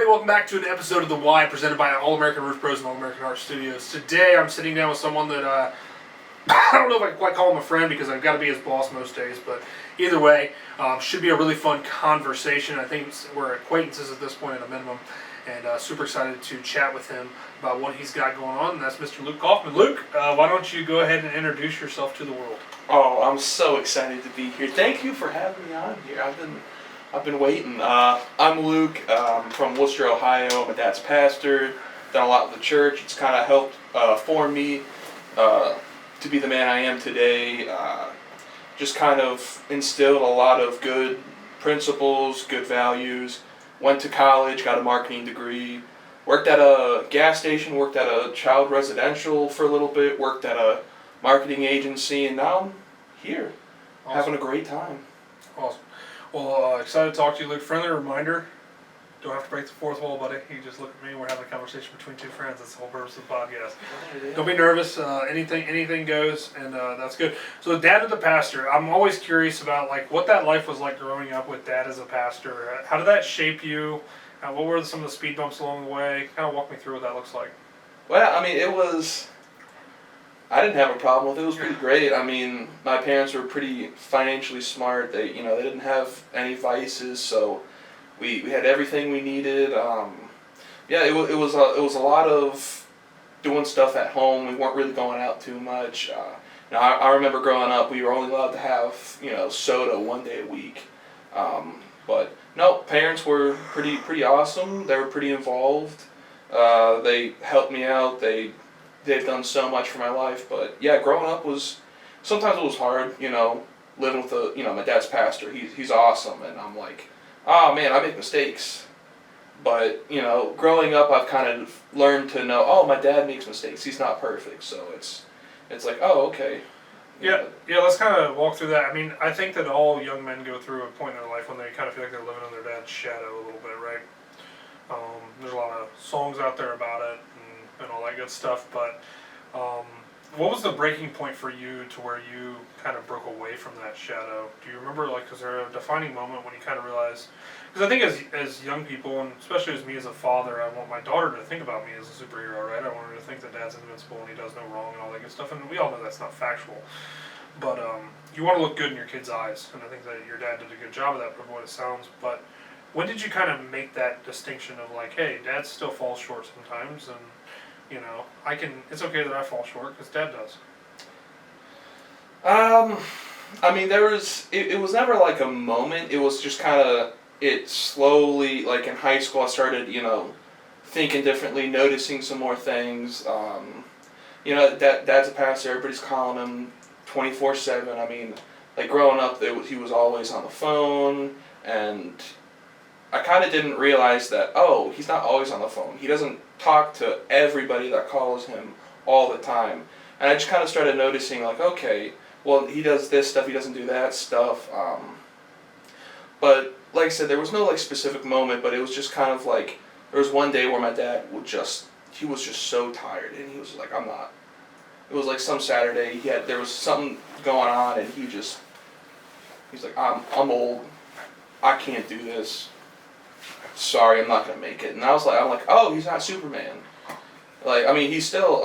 welcome back to an episode of The Why presented by All American Roof Pros and All American Art Studios. Today I'm sitting down with someone that I don't know if I can quite call him a friend because I've got to be his boss most days, but either way, should be a really fun conversation. I think we're acquaintances at this point at a minimum, and super excited to chat with him about what he's got going on, and that's Mr. Luke Kaufman. Luke, why don't you go ahead and introduce yourself to the world? Oh, I'm so excited to be here. Thank you for having me on here. I've been waiting. I'm Luke. I'm from Worcester, Ohio. My dad's pastor. Done a lot with the church. It's kind of helped form me to be the man I am today. Just kind of instilled a lot of good principles, good values. Went to college, got a marketing degree. Worked at a gas station, worked at a child residential for a little bit, worked at a marketing agency, and now I'm here, having a great time. Awesome. Well, excited to talk to you, Luke. Friendly reminder, don't have to break the fourth wall, buddy. You just look at me, we're having a conversation between two friends. That's the whole purpose of the podcast. Don't be nervous. Anything goes, and that's good. So dad of the pastor, I'm always curious about like what that life was like growing up with dad as a pastor. How did that shape you? What were some of the speed bumps along the way? Kind of walk me through what that looks like. Well, I mean, I didn't have a problem with it. It was pretty great. I mean, my parents were pretty financially smart. They didn't have any vices, so we had everything we needed. It was a lot of doing stuff at home. We weren't really going out too much. I remember growing up, we were only allowed to have soda one day a week. But no, parents were pretty awesome. They were pretty involved. They helped me out. They've done so much for my life. But yeah, growing up sometimes it was hard. Living with my dad's pastor. He's awesome, and I'm like, oh man, I make mistakes. But growing up, I've kind of learned to know, oh, my dad makes mistakes. He's not perfect, so it's like, oh, okay. Yeah, let's kind of walk through that. I mean, I think that all young men go through a point in their life when they kind of feel like they're living in their dad's shadow a little bit, right? There's a lot of songs out there about it and all that good stuff, but what was the breaking point for you to where you kind of broke away from that shadow? Do you remember, is there a defining moment when you kind of realized? Because I think as young people, and especially as me as a father, I want my daughter to think about me as a superhero, right? I want her to think that dad's invincible and he does no wrong and all that good stuff, and we all know that's not factual. But you want to look good in your kid's eyes, and I think that your dad did a good job of that, from what it sounds. But when did you kind of make that distinction of like, hey, dad still falls short sometimes, and it's okay that I fall short because dad does? I mean, it was never like a moment. It was just kind of, it slowly, like in high school, I started, thinking differently, noticing some more things. Dad's a pastor, everybody's calling him 24/7. I mean, like growing up, he was always on the phone, and I kind of didn't realize that, oh, he's not always on the phone. He doesn't talk to everybody that calls him all the time. And I just kind of started noticing, like, okay, well, he does this stuff, he doesn't do that stuff. But like I said, there was no specific moment, but it was just kind of like, there was one day where my dad he was just so tired, and he was like, it was like some Saturday, there was something going on, and he's like, I'm old, I can't do this. Sorry, I'm not gonna make it. And I'm like, oh, he's not Superman. Like, I mean, he's still,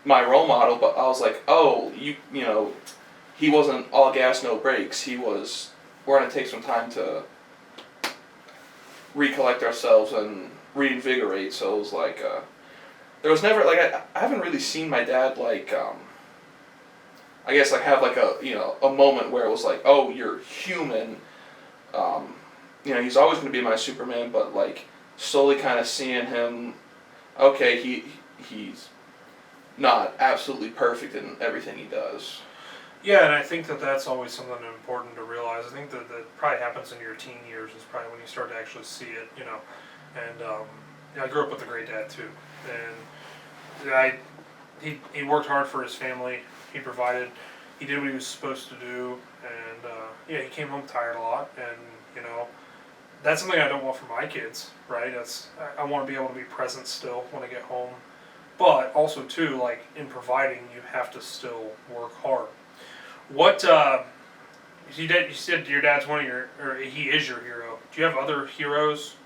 my role model, but I was like, oh, he wasn't all gas, no brakes. We're gonna take some time to recollect ourselves and reinvigorate. So it was like, there was never, I haven't really seen my dad, I guess, have a moment where it was like, oh, you're human. He's always going to be my Superman, but slowly kind of seeing him, okay, he's not absolutely perfect in everything he does. Yeah, and I think that that's always something important to realize. I think that probably happens in your teen years is probably when you start to actually see it, And I grew up with a great dad too, and he worked hard for his family. He provided. He did what he was supposed to do, and he came home tired a lot, and that's something I don't want for my kids, right? I want to be able to be present still when I get home, but also too, in providing, you have to still work hard. What you said your dad's or he is your hero. Do you have other heroes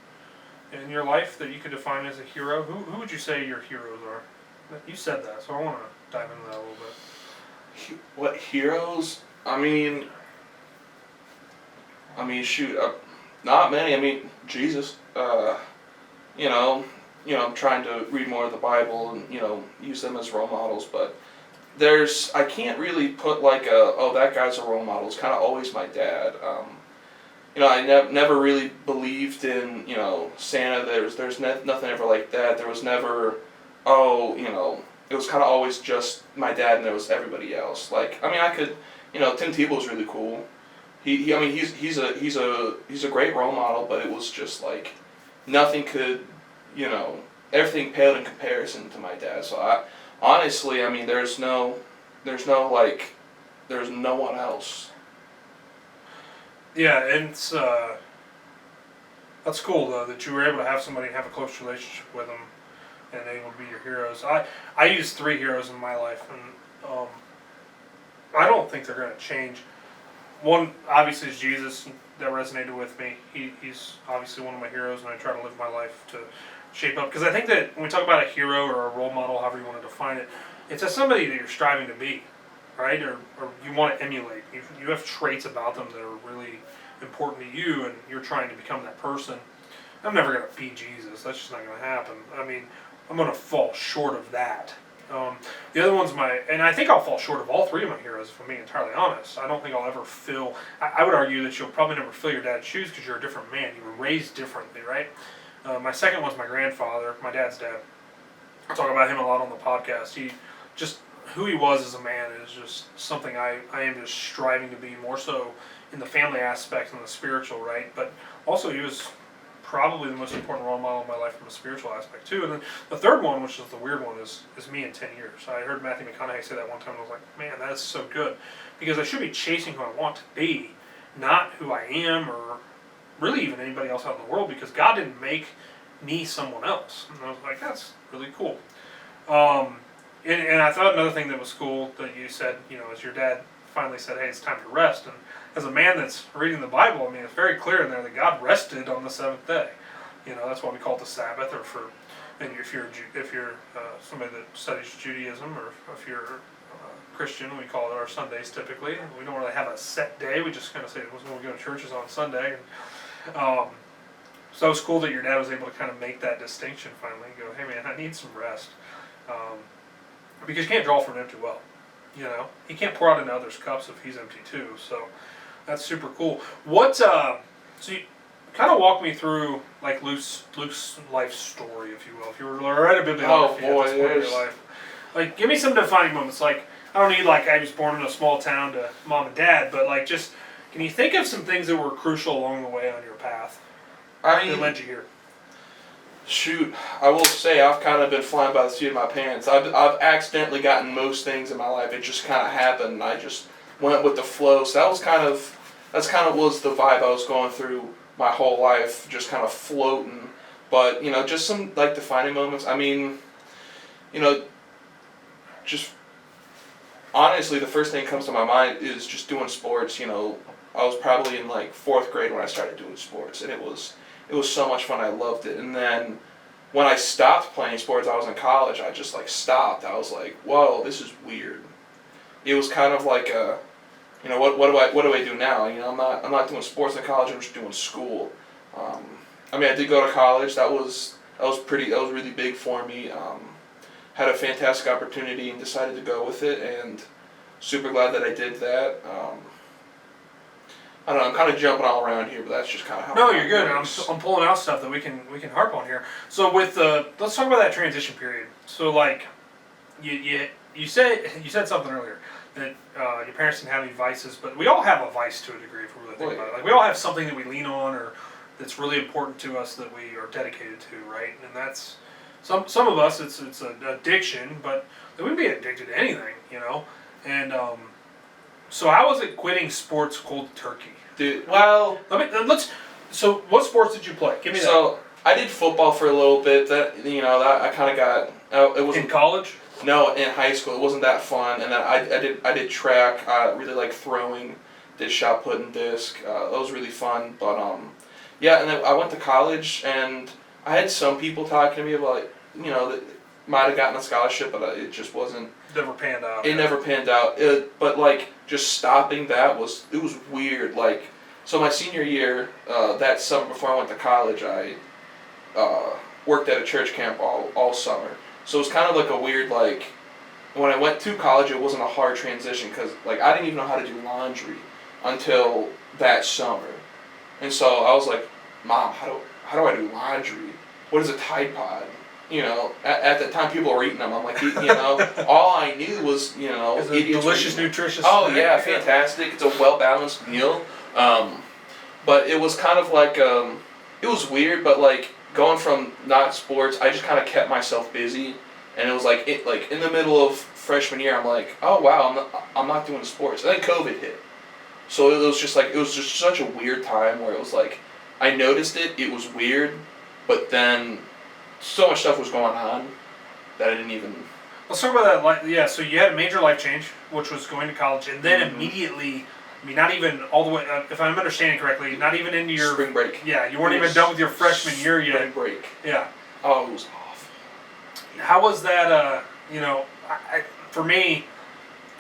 in your life that you could define as a hero? Who would you say your heroes are? You said that, so I want to dive into that a little bit. What heroes? Shoot, not many. I mean, Jesus. You know, I'm trying to read more of the Bible and use them as role models. But I can't really put like that guy's a role model. It's kind of always my dad. I never really believed in Santa. There's nothing ever like that. There was never it was kind of always just my dad and there was everybody else. Like Tim Tebow's really cool. He's a great role model, but it was just like nothing could, everything paled in comparison to my dad. So honestly, there's no one else. Yeah, and it's that's cool though that you were able to have somebody have a close relationship with them and able to be your heroes. I use 3 heroes in my life, and I don't think they're going to change. One obviously is Jesus. That resonated with me. He's obviously one of my heroes, and I try to live my life to shape up. Because I think that when we talk about a hero or a role model, however you want to define it, it's as somebody that you're striving to be, right? Or you want to emulate. You have traits about them that are really important to you, and you're trying to become that person. I'm never going to be Jesus. That's just not going to happen. I'm going to fall short of that. The other one's and I think I'll fall short of all 3 of my heroes, if I'm being entirely honest. I don't think I'll ever fill, I would argue that you'll probably never fill your dad's shoes because you're a different man. You were raised differently, right? My second one's my grandfather, my dad's dad. I talk about him a lot on the podcast. Who he was as a man is just something I am just striving to be more so in the family aspect and the spiritual, right? But also he was probably the most important role model in my life from a spiritual aspect too. And then the third one, which is the weird one, is me in 10 years. I heard Matthew McConaughey say that one time, and I was like, man, that is so good. Because I should be chasing who I want to be, not who I am or really even anybody else out in the world, because God didn't make me someone else. And I was like, that's really cool. And I thought another thing that was cool that you said, as your dad finally said, hey, it's time to rest. And as a man that's reading the Bible, it's very clear in there that God rested on the 7th day. That's why we call it the Sabbath, and if you're somebody that studies Judaism, or if you're Christian, we call it our Sundays typically. We don't really have a set day. We just kind of say when we go to churches on Sunday. And, so it was cool that your dad was able to kind of make that distinction finally and go, hey man, I need some rest. Because you can't draw from an empty well. He can't pour out into others' cups if he's empty too. So that's super cool. So you kind of walk me through like Luke's life story, if you will. If you were to write a bibliography at this point in your life, like give me some defining moments. Like I don't need I was born in a small town to mom and dad, but just can you think of some things that were crucial along the way on your path that led you here? Shoot, I will say I've kind of been flying by the seat of my pants. I've accidentally gotten most things in my life. It just kind of happened, and I just went with the flow. So that's kind of was the vibe I was going through my whole life, just kind of floating. But just some defining moments. Just honestly, the first thing that comes to my mind is just doing sports. I was probably in 4th grade when I started doing sports, and it was so much fun. I loved it. And then when I stopped playing sports, I was in college. I just stopped. I was like, whoa, this is weird. It was kind of like what do I do now? I'm not doing sports in college. I'm just doing school. I did go to college. That was really big for me. Had a fantastic opportunity and decided to go with it, and super glad that I did that. I don't know, I'm kind of jumping all around here, but that's just kind of how. No, you're good. I'm pulling out stuff that we can harp on here. So let's talk about that transition period. So you said something earlier that your parents didn't have any vices, but we all have a vice to a degree if we really think about it. We all have something that we lean on or that's really important to us that we are dedicated to, right? And that's some of us it's an addiction, but we would be addicted to anything, And so how was it quitting sports cold turkey? Dude, well, So what sports did you play? Give me that. So I did football for a little bit. That I kind of got. It was in college. No, in high school. It wasn't that fun. And then I did track. I really liked throwing. Did shot put and disc. That was really fun. But yeah, and then I went to college, and I had some people talking to me about, that might have gotten a scholarship, but it just wasn't. Never panned out. It never panned out. But like just stopping that was weird. Like, so my senior year, that summer before I went to college, I worked at a church camp all summer. So it was kind of like a weird, like, when I went to college, it wasn't a hard transition because like I didn't even know how to do laundry until that summer, and so I was like, Mom, how do I do laundry? What is a Tide Pod? At the time people were eating them. I'm like, all I knew was, It's a delicious, nutritious. Oh snack. yeah, fantastic. It's a well balanced meal. But it was kind of like, it was weird, but like going from not sports, I just kind of kept myself busy. And it was like in the middle of freshman year, I'm like, oh wow, I'm not doing sports. And then COVID hit, so it was just such a weird time where it was like, I noticed it was weird, but then so much stuff was going on that I didn't even. Let's talk about that. Yeah, so you had a major life change, which was going to college, and then immediately, I mean, not even all the way. If I'm understanding correctly, not even into your spring break. Yeah, you weren't even done with your freshman year yet. Spring break. Yeah. Oh, it was awful. How was that? For me,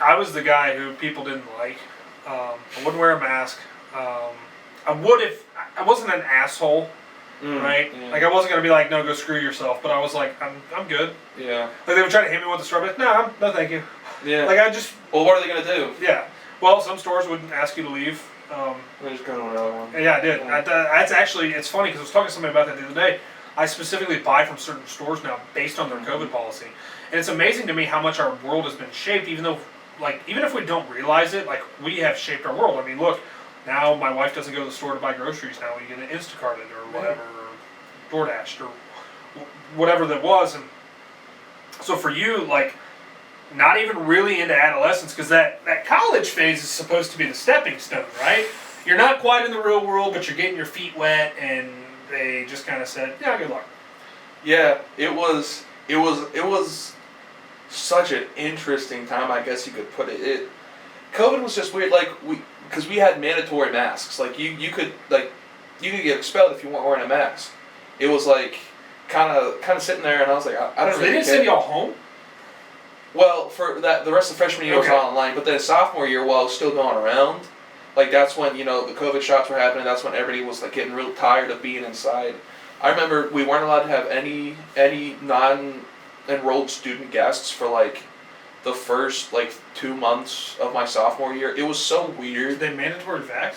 I was the guy who people didn't like. I wouldn't wear a mask. I would if I wasn't an asshole, right? Yeah. Like I wasn't gonna be like, no, go screw yourself. But I was like, I'm good. Yeah. Like they would try to hit me with the straw. No, no, thank you. Yeah. Like I just. Well, what are they gonna do? Yeah. Well, some stores wouldn't ask you to leave. They just go to another one. Yeah, I did. That's actually, it's funny because I was talking to somebody about that the other day. I specifically buy from certain stores now based on their COVID policy. And it's amazing to me how much our world has been shaped, even if we don't realize it, like we have shaped our world. I mean, look, now my wife doesn't go to the store to buy groceries now. We get it Instacarted or whatever, or DoorDashed or whatever that was. And so for you, like, not even really into adolescence, because that college phase is supposed to be the stepping stone, right? You're not quite in the real world, but you're getting your feet wet, and they just kind of said, yeah, good luck. Yeah, it was such an interesting time, I guess you could put it. COVID was just weird, like because we had mandatory masks. Like you could get expelled if you weren't wearing a mask. It was like kind of sitting there, and I was like, I don't So really they didn't care. send y'all home? Well, for that, the rest of freshman year was online, but then sophomore year, while it was still going around, like that's when the COVID shots were happening. That's when everybody was like getting real tired of being inside. I remember we weren't allowed to have any non-enrolled student guests for like the first 2 months of my sophomore year. It was so weird. Did they mandatory vax?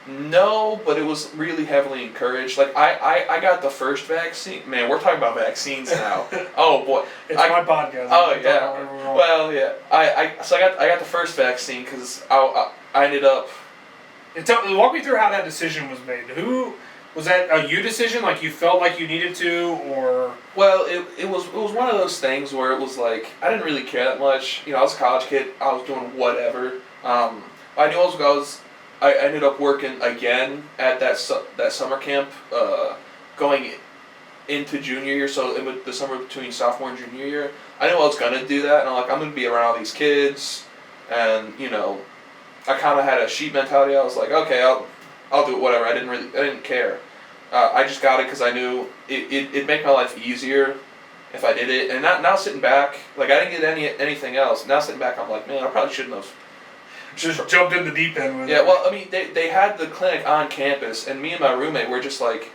No, but it was really heavily encouraged. Like I got the first vaccine. Man, we're talking about vaccines now. Oh boy, it's my podcast. Oh yeah. Well, yeah. I got the first vaccine because I ended up. And walk me through how that decision was made. Who was that? A you decision? Like you felt like you needed to, or? Well, it was one of those things where it was like I didn't really care that much. I was a college kid. I was doing whatever. I knew I ended up working again at that summer camp, going into junior year. So in the summer between sophomore and junior year, I knew I was gonna do that, and I'm like, I'm gonna be around all these kids, and I kind of had a sheep mentality. I was like, okay, I'll do it, whatever. I didn't care. I just got it because I knew it'd make my life easier if I did it. And now sitting back, like I didn't get anything else. Now sitting back, I'm like, man, I probably shouldn't have. Just jumped in the deep end with it. Yeah, well, I mean, they had the clinic on campus, and me and my roommate were just like...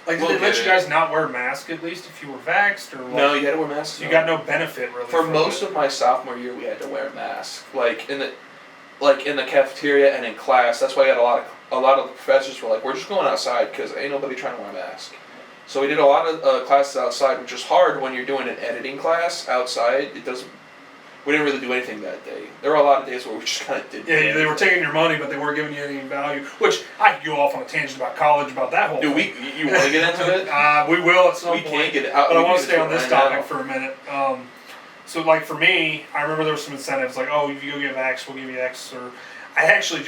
Like, did they let you guys not wear masks, at least, if you were vaxxed, or what? No, you had to wear masks. You got no benefit, really. For most of my sophomore year, we had to wear masks. Like, in the cafeteria and in class. That's why I had a lot of the professors were like, we're just going outside, because ain't nobody trying to wear a mask. So we did a lot of classes outside, which is hard when you're doing an editing class outside. We didn't really do anything that day. There were a lot of days where we just kind of did. Yeah, they were taking your money, but they weren't giving you any value. Which I could go off on a tangent about college, about that whole. You want to get into it? We will at some point. We can't get it out. But I want to stay on this topic for a minute. So, like for me, I remember there were some incentives, like, oh, if you go get vax, we'll give you X. Or I actually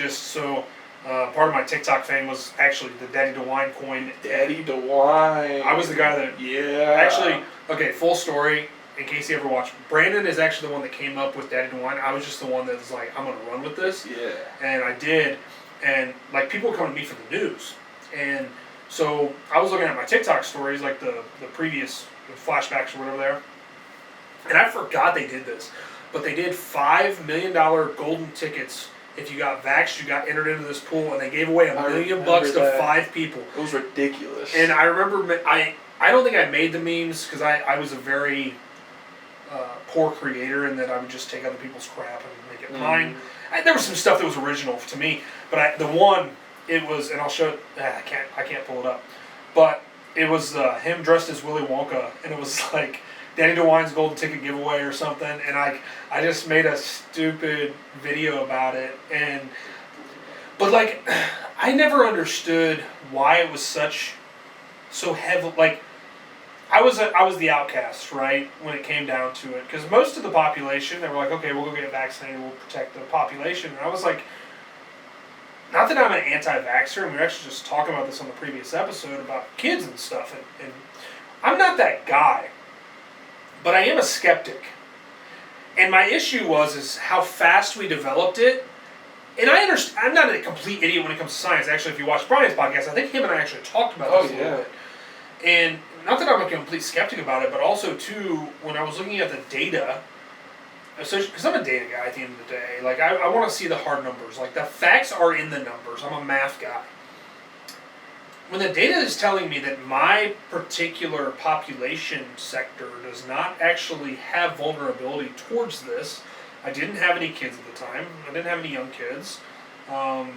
part of my TikTok fame was actually the Daddy DeWine coin. Daddy DeWine. I was the guy that. Yeah. Actually, okay, full story. In case you ever watched, Brandon is actually the one that came up with Daddy DeWine. I was just the one that was like, I'm going to run with this. Yeah. And I did. And, like, people were coming to me for the news. And So I was looking at my TikTok stories, like the previous flashbacks or whatever they are, and I forgot they did this, but they did $5 million golden tickets. If you got vaxxed, you got entered into this pool, and they gave away $1 million to 5 people. It was ridiculous. And I remember, I don't think I made the memes because I was a very poor creator in that I would just take other people's crap and make it mine. There was some stuff that was original to me, but the one, it was, and I'll show it. I can't pull it up, but it was him dressed as Willy Wonka, and it was like Danny DeWine's golden ticket giveaway or something, and I just made a stupid video about it, but like I never understood why it was so heavy. Like I was the outcast, right, when it came down to it, because most of the population, they were like, okay, we'll go get vaccinated, we'll protect the population, and I was like, not that I'm an anti-vaxxer, and we were actually just talking about this on the previous episode about kids and stuff, and I'm not that guy. But I am a skeptic. And my issue is how fast we developed it. And I understand, I'm not a complete idiot when it comes to science. Actually, if you watch Brian's podcast, I think him and I actually talked about this a little bit. And not that I'm a complete skeptic about it, but also, too, when I was looking at the data, because I'm a data guy at the end of the day, like, I want to see the hard numbers. Like, the facts are in the numbers. I'm a math guy. When the data is telling me that my particular population sector does not actually have vulnerability towards this, I didn't have any kids at the time. I didn't have any young kids. My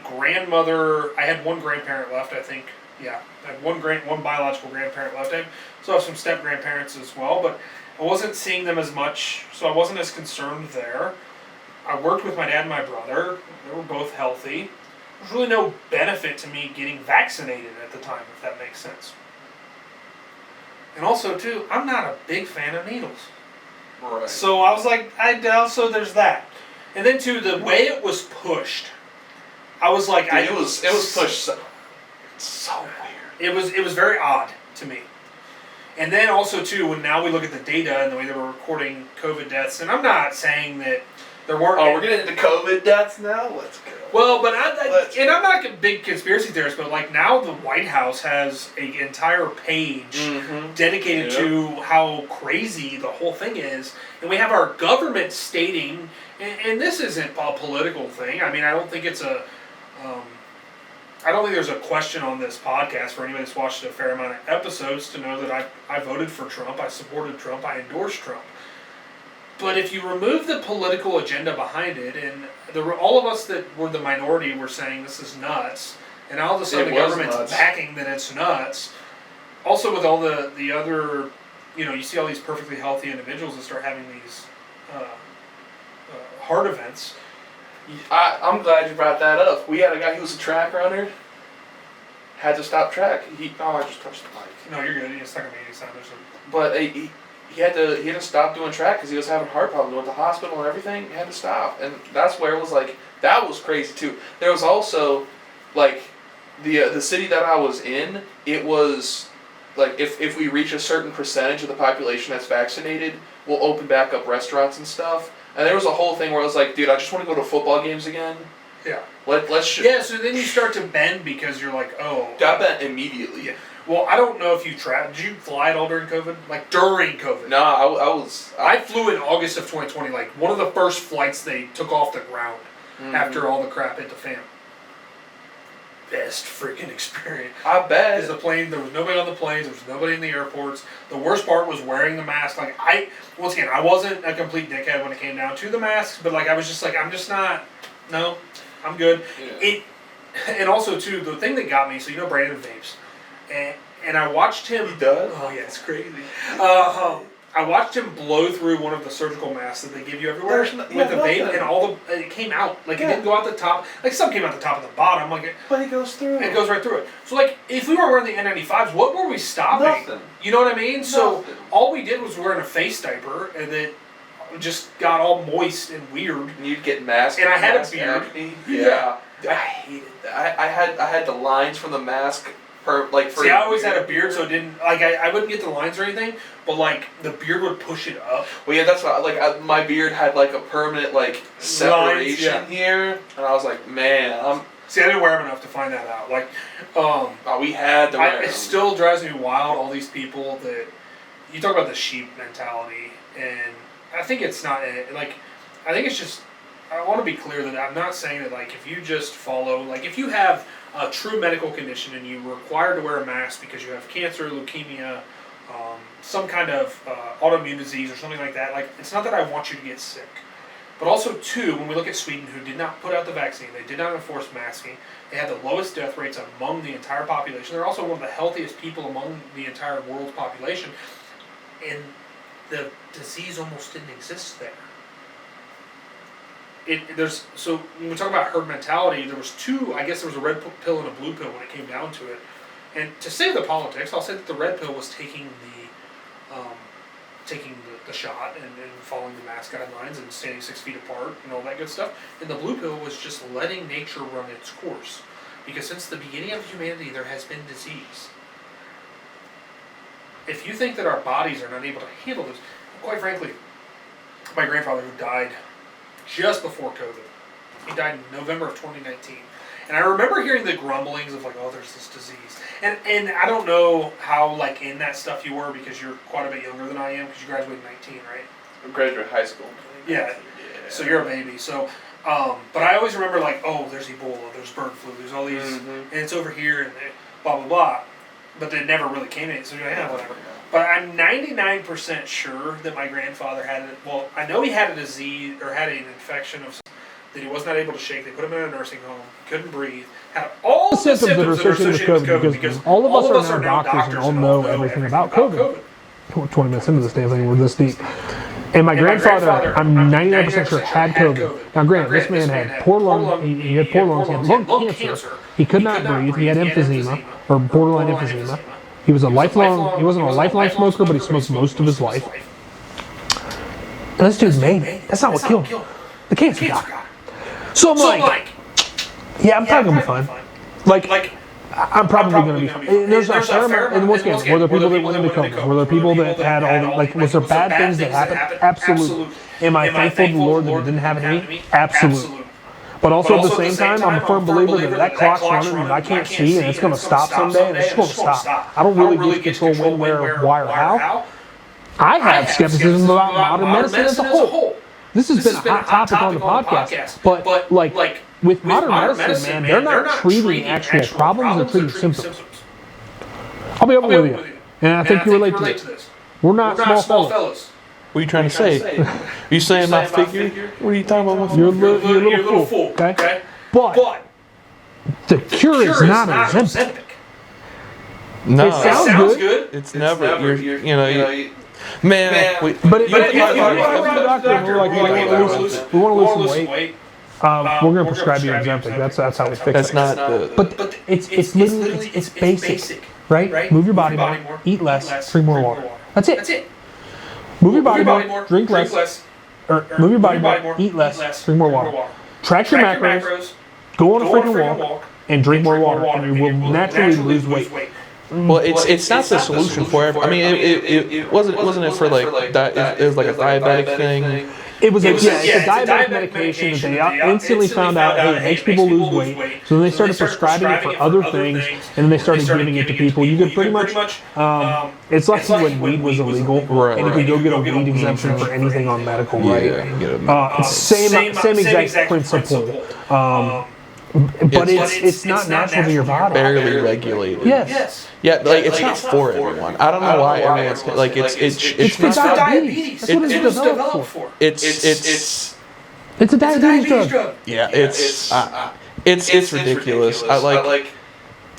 grandmother, I had one grandparent left, I think. Yeah, I had one biological grandparent left. I still have some step-grandparents as well, but I wasn't seeing them as much, so I wasn't as concerned there. I worked with my dad and my brother. They were both healthy. There's really no benefit to me getting vaccinated at the time, if that makes sense. And also, too, I'm not a big fan of needles. Right. So I was like, so there's that. And then, too, the way it was pushed, I was like, Dude, it was pushed so weird. It was very odd to me. And then also, too, when now we look at the data and the way they were recording COVID deaths, and I'm not saying that there weren't. Oh, we're getting into COVID deaths now? Let's go. Well, but and I'm not a big conspiracy theorist, but like now the White House has an entire page dedicated to how crazy the whole thing is, and we have our government stating, and this isn't a political thing. I mean, I don't think it's I don't think there's a question on this podcast for anybody that's watched a fair amount of episodes to know that I voted for Trump, I supported Trump, I endorsed Trump. But if you remove the political agenda behind it, and all of us that were the minority were saying this is nuts, and all of a sudden the government's backing that it's nuts, also with all the other, you see all these perfectly healthy individuals that start having these heart events. I'm glad you brought that up. We had a guy who was a track runner, had to stop track. I just touched the mic. No, you're good. It's not gonna be any sound. But he had to stop doing track because he was having heart problems. He went to the hospital and everything. He had to stop, and that's where it was like that was crazy too. There was also like the city that I was in. It was like if we reach a certain percentage of the population that's vaccinated, we'll open back up restaurants and stuff. And there was a whole thing where I was like, dude, I just want to go to football games again. Yeah. Yeah, so then you start to bend because you're like, oh. Got bent immediately. Yeah. Well, I don't know if you traveled. Did you fly at all during COVID? Like, during COVID? No, I flew in August of 2020. Like, one of the first flights they took off the ground after all the crap hit the fan. Best freaking experience. I bet. Because there was nobody on the planes, there was nobody in the airports. The worst part was wearing the mask. Like, once again, I wasn't a complete dickhead when it came down to the masks, but like, I was just like, I'm just not, no, I'm good. Yeah. And also, too, the thing that got me, so Brandon vapes. And I watched him. He does? Oh, yeah, it's crazy. I watched him blow through one of the surgical masks that they give you everywhere with the vape, and it came out. Like, it didn't go out the top. Like, some came out the top and the bottom. But it goes through. It goes right through it. So, like, if we weren't wearing the N95s, what were we stopping? Nothing. You know what I mean? Nothing. So, all we did was wearing a face diaper, and it just got all moist and weird. And you'd get mask. And I had a beard. Yeah. I hated that. I had the lines from the mask. See, I always had a beard, so it didn't, like, I wouldn't get the lines or anything, but, like, the beard would push it up. Well, yeah, that's what, my beard had, like, a permanent, like, separation here, and I was like, man, See, I didn't wear them enough to find that out. Like, we had to wear it them. still drives me wild, all these people that, you talk about the sheep mentality, and I think it's not, like, I think it's just, I want to be clear that I'm not saying that, like, if you just follow, like, if you have a true medical condition and you're required to wear a mask because you have cancer, leukemia, some kind of autoimmune disease or something like that, like, it's not that I want you to get sick. But also, too, when we look at Sweden, who did not put out the vaccine, they did not enforce masking, they had the lowest death rates among the entire population. They're also one of the healthiest people among the entire world's population. And the disease almost didn't exist there. So when we talk about herd mentality, there was two, I guess there was a red pill and a blue pill when it came down to it. And to save the politics, I'll say that the red pill was taking the shot and following the mask guidelines and standing 6 feet apart and all that good stuff. And the blue pill was just letting nature run its course. Because since the beginning of humanity, there has been disease. If you think that our bodies are not able to handle this, quite frankly, my grandfather, who died just before COVID, he died in November of 2019. And I remember hearing the grumblings of like, oh, there's this disease. And I don't know how like in that stuff you were, because you're quite a bit younger than I am, because you graduated in 19, right? I graduated high school. Yeah. So you're a baby. So, but I always remember like, oh, there's Ebola, there's bird flu, there's all these, and it's over here, and blah, blah, blah. But they never really came in, so you're like, yeah, whatever. But I'm 99% sure that my grandfather had it. Well, I know he had a disease, or had an infection of that he was not able to shake. They put him in a nursing home, couldn't breathe, had all the symptoms that are associated with COVID, because all of us are now doctors and all know everything about COVID. 20 minutes into this damn thing, we're this deep. And my grandfather, I'm 99% sure, had COVID. Now, granted, this man had poor lung, he had poor lungs, he had lung cancer, he could not breathe, he had emphysema, or borderline emphysema. He wasn't a lifelong smoker, but he smoked most of his life. And this dude's made it. That's not what killed him. The cancer got him. So I'm like, yeah, I'm probably going to be fine. Like, I'm probably going to be fine. There's a fair amount, and once again, were there people that went into COVID? Were there people that had all the, like, was there bad things that happened? Absolutely. Am I thankful to the Lord that it didn't happen to me? Absolutely. But also at the same time, I'm a firm believer that clock's running and I can't see, and it's going to stop someday, and it's just going to stop. I don't really get to control when, where, why, or how. I have skepticism about modern medicine as a whole. This has been a hot topic on the podcast, but like with modern medicine, man, they're not treating actual problems, they're treating symptoms. I'll be open with you, and I think you relate to this. We're not small fellas. What are you trying to say? Are you saying my figure? What are you talking about? You're a little fool, okay? But the cure is not Ozempic. No, it sounds good. It's never. Man, but if you're a doctor and we're like, we want to lose some weight, we're going to prescribe you Ozempic. That's how we fix it. That's not the. But it's literally it's basic, right? Move your body more, eat less, drink more water. That's it. Move your body more, drink less, or move your body more, eat less, drink more water. Track your macros, go on a freaking walk, and drink more water, and you will naturally lose weight. Well, it's not the solution for everyone. I mean, it wasn't it for like it was like a diabetic thing. It's a diabetic medication that they instantly found out, hey, it makes people lose weight. So then they started prescribing it for other things, and then they started giving it to people. You could pretty much, it's like when weed was illegal, and you could go get a weed exemption for anything on medical, right? Same exact principle. But it's not natural to your body. Barely regulated. Yes. Yeah, like it's not for everyone. I don't know why everyone's like it's for diabetes. That's what it's developed for. It's a diabetes drug. Yeah, it's ridiculous. I like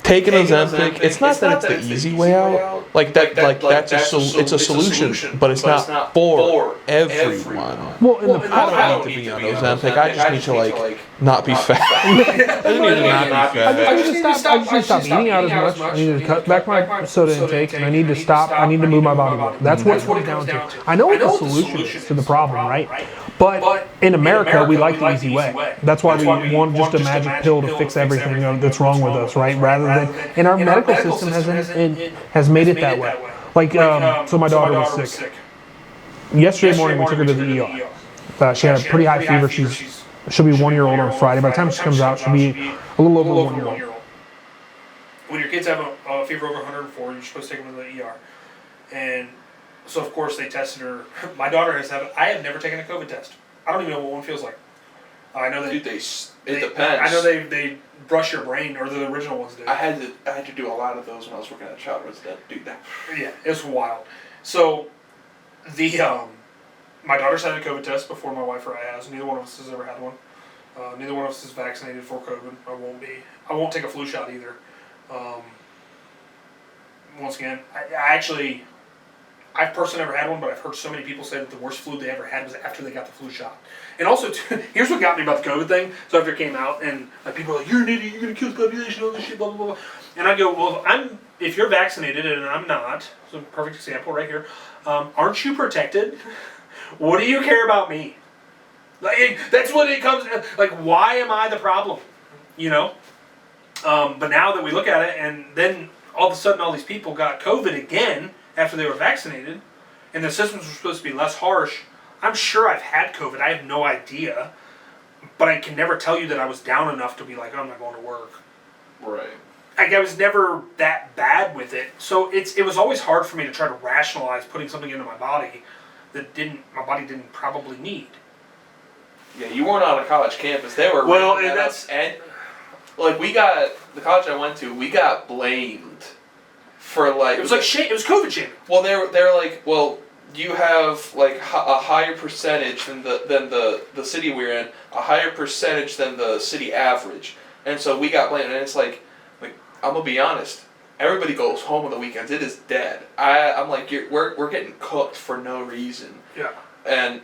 taking Ozempic. It's not that it's the easy way out. It's a solution, but it's not for everyone. Well, I don't need to be on Ozempic. I just need to like not be fat. I just need to not be fat. I just need to stop eating out as much. I need to cut back my soda intake, and I need to move my body more. That's what it comes down to. I know what the solution is to the problem, right? But in America, we like the easy way. That's why we want just a magic pill to fix everything that's wrong with us, right? Rather than, and our medical system has made it that way. Like, so my daughter was sick. Yesterday morning, we took her to the ER. She had a pretty high fever. She's She'll be 1 year old on Friday. By the time she comes out, she'll be a little over 1 year old. When your kids have a fever over 104, you're supposed to take them to the ER. And so, of course, they tested her. My daughter has had. I have never taken a COVID test. I don't even know what one feels like. I know that. Dude, it depends. I know they brush your brain, or the original ones did. I had to do a lot of those when I was working at a child resident. Dude, that. Yeah, it's wild. So, my daughter's had a COVID test before my wife or I has. Neither one of us has ever had one. Neither one of us is vaccinated for COVID. I won't be. I won't take a flu shot either. Once again, I've personally never had one, but I've heard so many people say that the worst flu they ever had was after they got the flu shot. And also, here's what got me about the COVID thing. So after it came out, and like people are like, "You're an idiot. You're gonna kill the population. All this shit, blah blah blah." And I go, "Well, if you're vaccinated and I'm not, so perfect example right here. Aren't you protected? What do you care about me? Like that's what it comes. Like, why am I the problem? You know." But now that we look at it, and then all of a sudden all these people got COVID again after they were vaccinated, and the systems were supposed to be less harsh. I'm sure I've had COVID. I have no idea. But I can never tell you that I was down enough to be like, oh, I'm not going to work. Right. Like, I was never that bad with it. So it was always hard for me to try to rationalize putting something into my body that my body didn't probably need. Yeah, you weren't on a college campus. They were well, and that's like we got the college I went to. We got blamed for like it was like shame. It was COVID shaming. Well, they're like, well, you have like a higher percentage than the city we're in, a higher percentage than the city average, and so we got blamed. And it's like I'm gonna be honest. Everybody goes home on the weekends. It is dead. I'm like we're getting cooked for no reason. Yeah.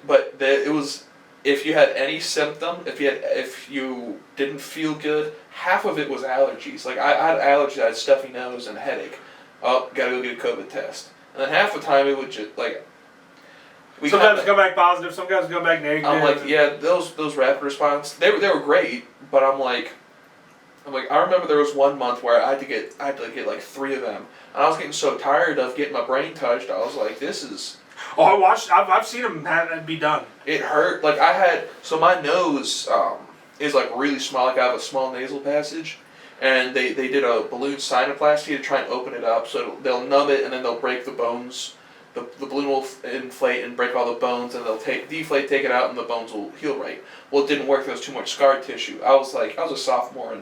But it was. If you had any symptom, if you didn't feel good, half of it was allergies. Like I had allergies, I had stuffy nose and a headache. Oh, gotta go get a COVID test. And then half the time it would just like. Sometimes come back positive, sometimes come back negative. I'm like, yeah, those rapid response, they were great, but I'm like, I remember there was one month where I had to get like 3 of them, and I was getting so tired of getting my brain touched. I was like, this is. Oh, I've seen them have it be done. It hurt. Like my nose is like really small. Like I have a small nasal passage, and they did a balloon sinuplasty to try and open it up. So they'll numb it and then they'll break the bones. The balloon will inflate and break all the bones, and they'll deflate, take it out, and the bones will heal right. Well, it didn't work. There was too much scar tissue. I was a sophomore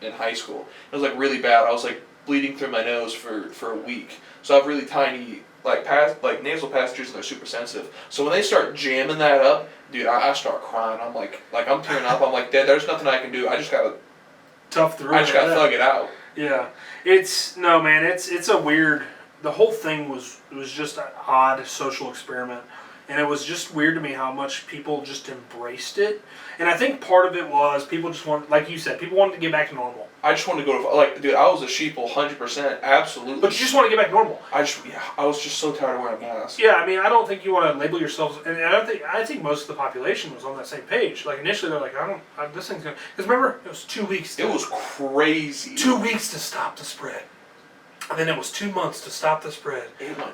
in high school. It was like really bad. I was like bleeding through my nose for a week. So I have really tiny. Like nasal passages, and they're super sensitive. So when they start jamming that up, dude, I start crying. I'm like I'm tearing up. I'm like, Dad, there's nothing I can do. I just gotta tough through. I just gotta thug it out. Yeah, it's a weird. The whole thing was just an odd social experiment, and it was just weird to me how much people just embraced it. And I think part of it was people just wanted, like you said, people wanted to get back to normal. I just wanted to go to dude. I was a sheeple, 100%, absolutely. But you just want to get back to normal. I was just so tired of wearing a mask. Yeah, I mean, I don't think you want to label yourself, and I think most of the population was on that same page. Like initially, they're like, this thing's gonna. Because remember, it was 2 weeks. It was crazy. 2 weeks to stop the spread, and then it was 2 months to stop the spread. It went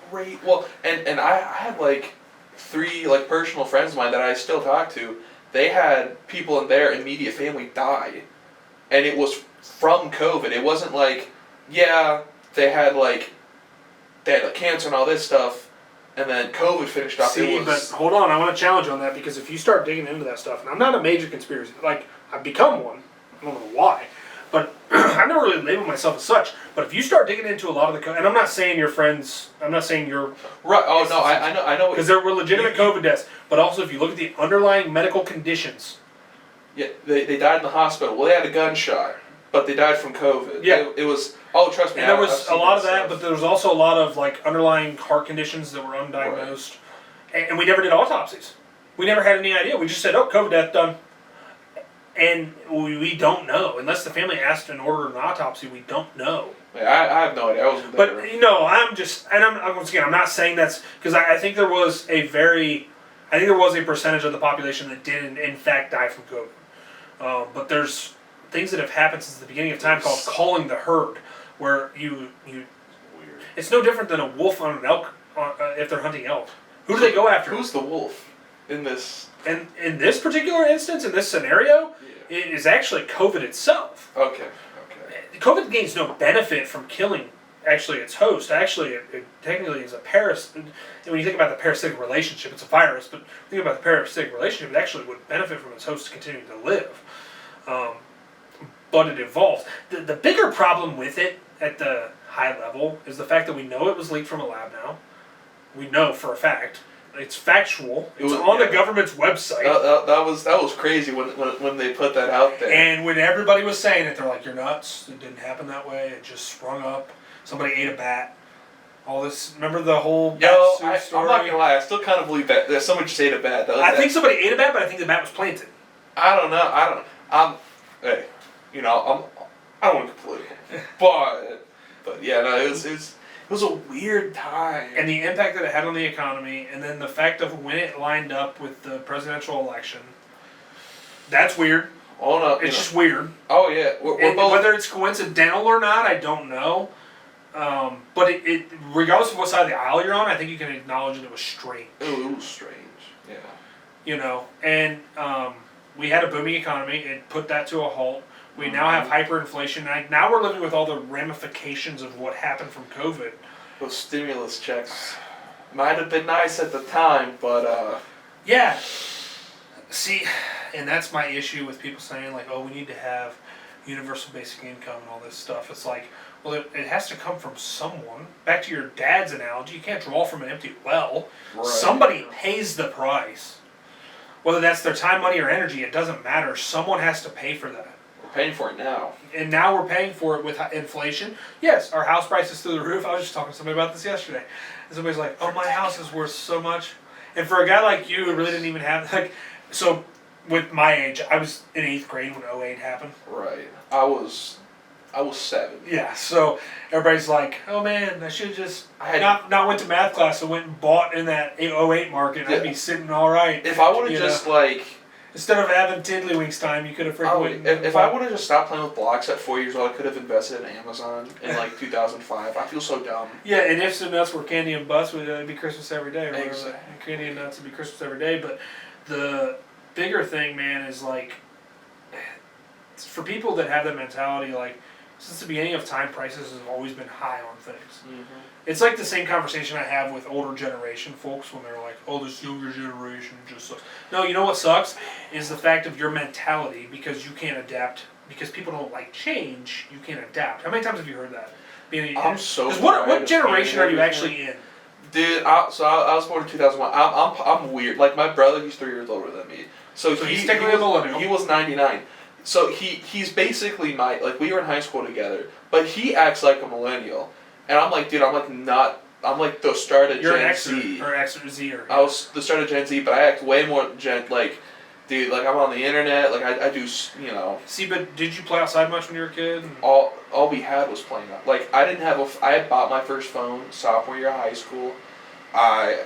crazy. Well, and I had like 3 like personal friends of mine that I still talk to. They had people in their immediate family die. And it was from COVID. It wasn't like, yeah, they had cancer and all this stuff, and then COVID finished off. But hold on, I want to challenge you on that, because if you start digging into that stuff, and I'm not a major conspiracy, like, I've become one, I don't know why, but I've never really labeled myself as such, but if you start digging into a lot of the, and I'm not saying your friends, I'm not saying your... Right, oh no, I know. Because there were legitimate COVID deaths, but also if you look at the underlying medical conditions... Yeah, they died in the hospital. Well, they had a gunshot, but they died from COVID. Yeah. It was, oh, trust me. And there was a lot of that, but there was also a lot of like underlying heart conditions that were undiagnosed. Right. And we never did autopsies. We never had any idea. We just said, oh, COVID death done. And we don't know. Unless the family asked and ordered an autopsy, we don't know. Yeah, I have no idea. I wasn't there. But, I'm not saying that's, because I think there was a percentage of the population that did in fact die from COVID. But there's things that have happened since the beginning of time called calling the herd, where you it's no different than a wolf on an elk if they're hunting elk. Who do they go after? Who's the wolf? in this. And in this particular instance, in this scenario, Yeah. it is actually COVID itself. Okay. COVID gains no benefit from killing actually its host. Actually, it technically is a parasite. When you think about the parasitic relationship, it's a virus, but think about the parasitic relationship, it actually would benefit from its host continuing to live. But it evolves. The bigger problem with it at the high level is the fact that we know it was leaked from a lab now. We know for a fact. It's factual. It's on the government's website. That was crazy when they put that out there. And when everybody was saying it, they're like, "You're nuts. It didn't happen that way. It just sprung up. Somebody ate a bat." All this. Remember the whole bat suit story? I'm not gonna lie. I still kind of believe that someone just ate a bat. I think somebody ate a bat, but I think the bat was planted. I don't know. Hey, I don't want to get political, but yeah, no, it was a weird time. And the impact that it had on the economy, and then the fact of when it lined up with the presidential election. That's weird. Oh no, it's just weird. Oh yeah, we're both. Whether it's coincidental or not, I don't know. But it regardless of what side of the aisle you're on, I think you can acknowledge that it was strange. It was strange. Yeah. And we had a booming economy. It put that to a halt. We now have hyperinflation. Now we're living with all the ramifications of what happened from COVID. Those stimulus checks might have been nice at the time, but yeah. See, and that's my issue with people saying like, "Oh, we need to have universal basic income and all this stuff." It's like, well, it has to come from someone. Back to your dad's analogy, you can't draw from an empty well. Right. Somebody pays the price. Whether that's their time, money, or energy, it doesn't matter. Someone has to pay for that. Paying for it now. And now we're paying for it with inflation. Yes, our house price is through the roof. I was just talking to somebody about this yesterday. And somebody's like, "Oh, my house is worth so much." And for a guy like you who really didn't even have, so with my age, I was in 8th grade when 08 happened. Right. I was 7. Yeah, so everybody's like, "Oh man, I should have just not went to math class and went and bought in that 08 market. Yeah. I'd be sitting all right." If I would have just instead of having Tiddlywinks time, you could have freaking if I would have just stopped playing with blocks at 4 years old, I could have invested in Amazon in 2005. I feel so dumb. Yeah, and Ifs and Nuts were candy and butts, would be Christmas every day. Right? Exactly. Candy and Nuts would be Christmas every day. But the bigger thing, man, is for people that have that mentality, since the beginning of time, prices have always been high on things. Mm-hmm. It's like the same conversation I have with older generation folks when they're like, "Oh, this younger generation just sucks." No, you know what sucks is the fact of your mentality, because you can't adapt, because people don't like change. You can't adapt. How many times have you heard that? I'm so. Because what generation are you actually in? Dude, I was born in 2001. I'm weird. Like my brother, he's 3 years older than me. So he's technically a millennial. He was 99. So he's basically we were in high school together, but he acts like a millennial. And I'm like, dude, I'm like the start of Gen Z. Or X or Z. I was the start of Gen Z, but I act way more dude, I'm on the internet, I do, See, but did you play outside much when you were a kid? All we had was playing out. I didn't have I had bought my first phone sophomore year of high school. I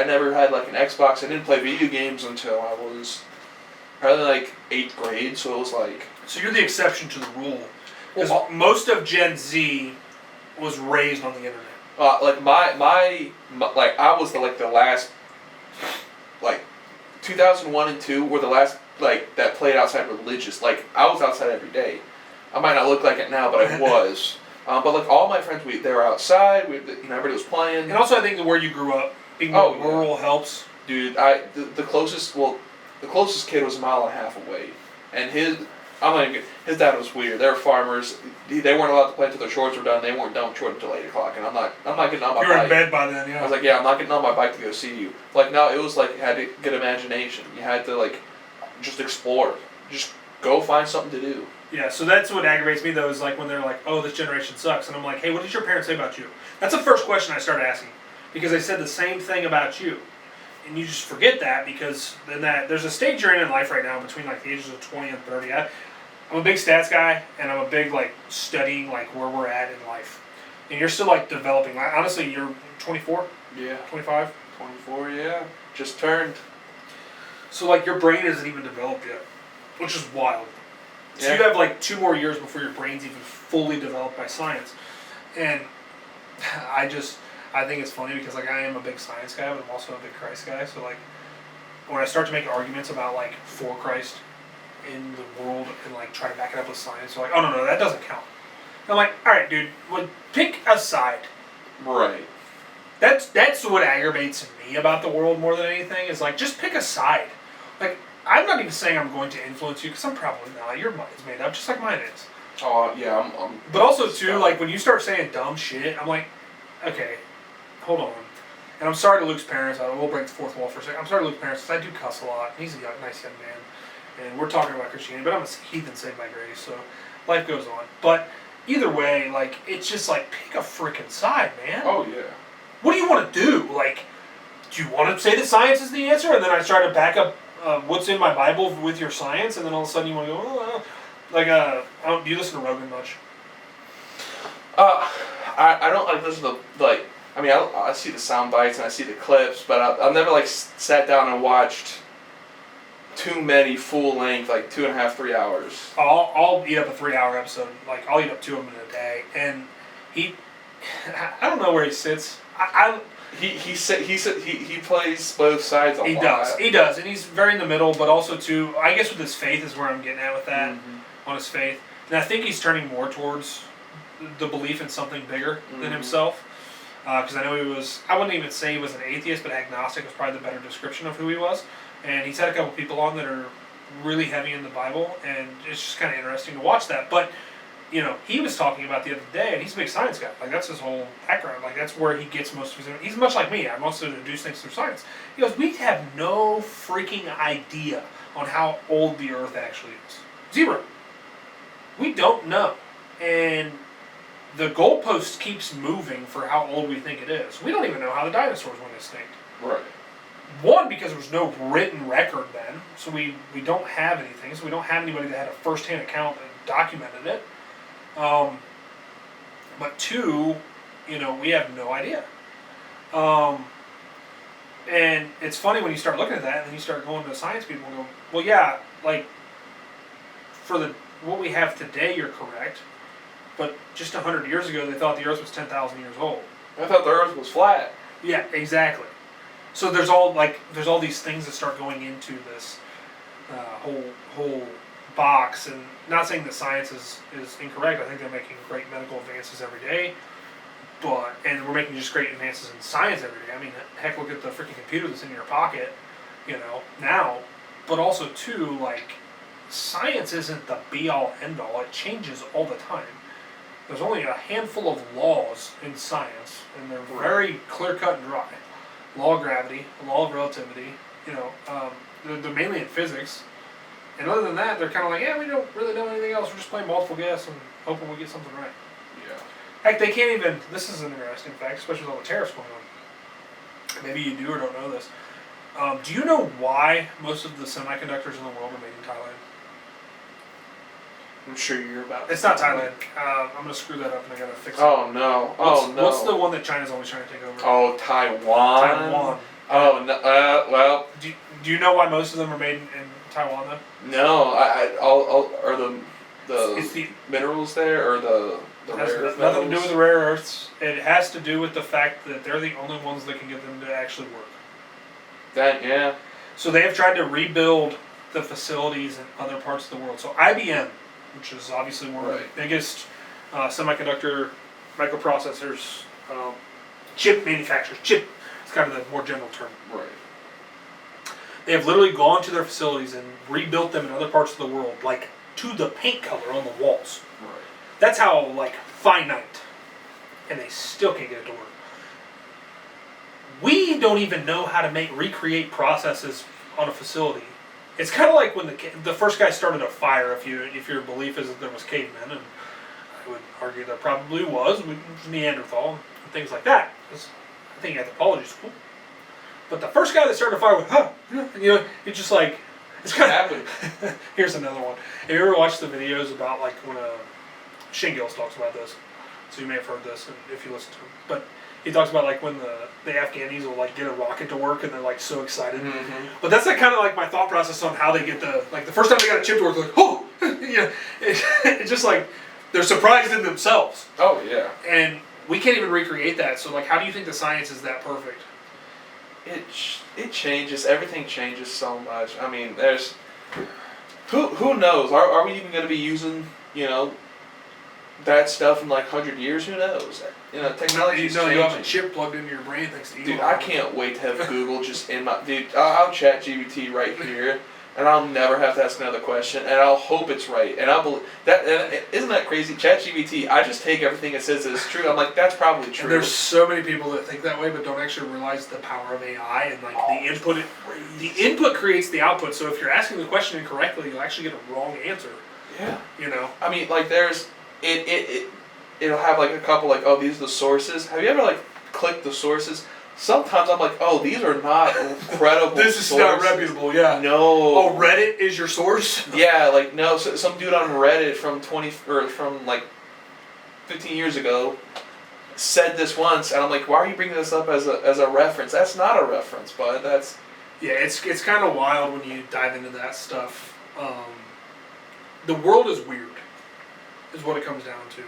never had an Xbox. I didn't play video games until I was probably 8th grade, so it was So you're the exception to the rule. Because most of Gen Z was raised on the internet. I was the last, 2001 and 2 were the last, that played outside religious. I was outside every day. I might not look like it now, but I was. But all my friends, they were outside. Everybody was playing. And also, I think where you grew up, being more rural helps. Dude, the closest kid was a mile and a half away, and his dad was weird. They were farmers. They weren't allowed to play until their chores were done. They weren't done with chores until 8 o'clock. And I'm not getting on my bike. You were in bed by then, yeah. I was like, yeah, I'm not getting on my bike to go see you. No, it was you had to get imagination. You had to just explore. Just go find something to do. Yeah, so that's what aggravates me though, is when they're like, "Oh, this generation sucks," and I'm like, "Hey, what did your parents say about you?" That's the first question I started asking, because they said the same thing about you. And you just forget that, because then there's a stage you're in life right now between the ages of 20 and 30. I'm a big stats guy, and I'm a big studying where we're at in life. And you're still developing. Honestly, you're 24? Yeah. 25? 24, yeah. Just turned. So your brain isn't even developed yet, which is wild. So you have 2 more years before your brain's even fully developed by science. And I I think it's funny because like I am a big science guy, but I'm also a big Christ guy. So like when I start to make arguments about like for Christ in the world and like try to back it up with science, they're like, oh no, that doesn't count. And I'm like, all right, dude, well, pick a side. Right. That's what aggravates me about the world more than anything is like just pick a side. Like I'm not even saying I'm going to influence you because I'm probably not. Your mind's made up just like mine is. Oh yeah, I'm But also too, like when you start saying dumb shit, I'm like, okay, hold on. And I'm sorry to Luke's parents. I will break the fourth wall for a second. I'm sorry to Luke's parents because I do cuss a lot. He's a nice young man, and we're talking about Christianity, but I'm a heathen saved by grace, so life goes on. But either way, like it's just like pick a freaking side, man. Oh yeah. What do you want to do? Like, do you want to say that science is the answer, and then I try to back up what's in my Bible with your science, and then all of a sudden you want to go, oh, like, do you listen to Rogan much? I don't like listen to like. I mean, I see the sound bites and I see the clips, but I've never like sat down and watched too many full length, like 2.5, 3 hours. I'll eat up a 3-hour episode. Like I'll eat up 2 of them in a day, and I don't know where he sits. He plays both sides a lot. He does, and he's very in the middle. But also too, I guess with his faith is where I'm getting at with that on his faith, and I think he's turning more towards the belief in something bigger than himself. Because I know he was, I wouldn't even say he was an atheist, but agnostic was probably the better description of who he was. And he's had a couple people on that are really heavy in the Bible, and it's just kind of interesting to watch that. But, you know, he was talking about the other day, and he's a big science guy. Like, that's his whole background. Like, that's where he gets most of his, he's much like me. I mostly deduce things through science. He goes, we have no freaking idea on how old the Earth actually is. Zero. We don't know. And the goalpost keeps moving for how old we think it is. We don't even know how the dinosaurs went extinct. Right. One, because there was no written record then, so we don't have anything, so we don't have anybody that had a first-hand account and documented it. But two, you know, we have no idea. And it's funny when you start looking at that and then you start going to science people and go, well, yeah, like, for what we have today, you're correct. But just 100 years ago, they thought the Earth was 10,000 years old. I thought the Earth was flat. Yeah, exactly. So there's all these things that start going into this whole box, and not saying that science is incorrect. I think they're making great medical advances every day, and we're making just great advances in science every day. I mean, heck, look at the freaking computer that's in your pocket, you know, now. But also too, like, science isn't the be-all, end-all. It changes all the time. There's only a handful of laws in science, and they're very clear-cut and dry. Law of gravity, law of relativity, you know, they're mainly in physics. And other than that, they're kind of like, yeah, we don't really know anything else. We're just playing multiple guess and hoping we get something right. Yeah. Heck, they can't even, this is an interesting fact, especially with all the tariffs going on. Maybe you do or don't know this. Do you know why most of the semiconductors in the world are made in Thailand? I'm sure you're about. It's not Thailand. I'm gonna screw that up and I gotta fix it. Oh no! What's the one that China's always trying to take over? Oh, Taiwan. Taiwan. Oh no! Well. Do you know why most of them are made in Taiwan though? No, are the minerals there or the rare earth metals? Nothing to do with the rare earths. It has to do with the fact that they're the only ones that can get them to actually work. Yeah. So they have tried to rebuild the facilities in other parts of the world. So IBM, which is obviously one of the biggest semiconductor microprocessors, chip manufacturers. Chip is kind of the more general term. Right. They have literally gone to their facilities and rebuilt them in other parts of the world, like to the paint color on the walls. Right. That's how like finite, and they still can't get it to work. We don't even know how to recreate processes on a facility. It's kind of like when the first guy started a fire. If your belief is that there was cavemen, and I would argue there probably was Neanderthal and things like that. Because I think anthropology is cool. But the first guy that started a fire with, you know, it's just like it's kind of happened. Here's another one. Have you ever watched the videos about like when Shane Gillis talks about this? So you may have heard this if you listen to him. But he talks about like when the Afghanis will like get a rocket to work and they're like so excited. Mm-hmm. But that's like kind of like my thought process on how they get the first time they got a chip to work, they're like, oh, yeah, it's just like they're surprised in themselves. Oh yeah. And we can't even recreate that. So like, how do you think the science is that perfect? It changes. Everything changes so much. I mean, there's who knows? Are we even going to be using that stuff in like 100 years? Who knows? Technology. You have a chip plugged into your brain thanks to Elon. Dude, I can't wait to have Google just in my. Dude, I'll chat GPT right here, and I'll never have to ask another question, and I'll hope it's right, and I'll believe that. And isn't that crazy? Chat GPT, I just take everything it says as true. I'm like, that's probably true. And there's so many people that think that way, but don't actually realize the power of AI and like the input. The input creates the output. So if you're asking the question incorrectly, you'll actually get a wrong answer. Yeah. I mean, like there's it'll have like a couple like, oh, these are the sources. Have you ever like clicked the sources? Sometimes I'm like, oh, these are not credible. This is sources. not reputable. Yeah. No. Oh, Reddit is your source? Yeah, like no, some dude on Reddit from 15 years ago said this once, and I'm like, why are you bringing this up as a reference? That's not a reference, bud. That's. Yeah, it's kind of wild when you dive into that stuff. The world is weird, is what it comes down to,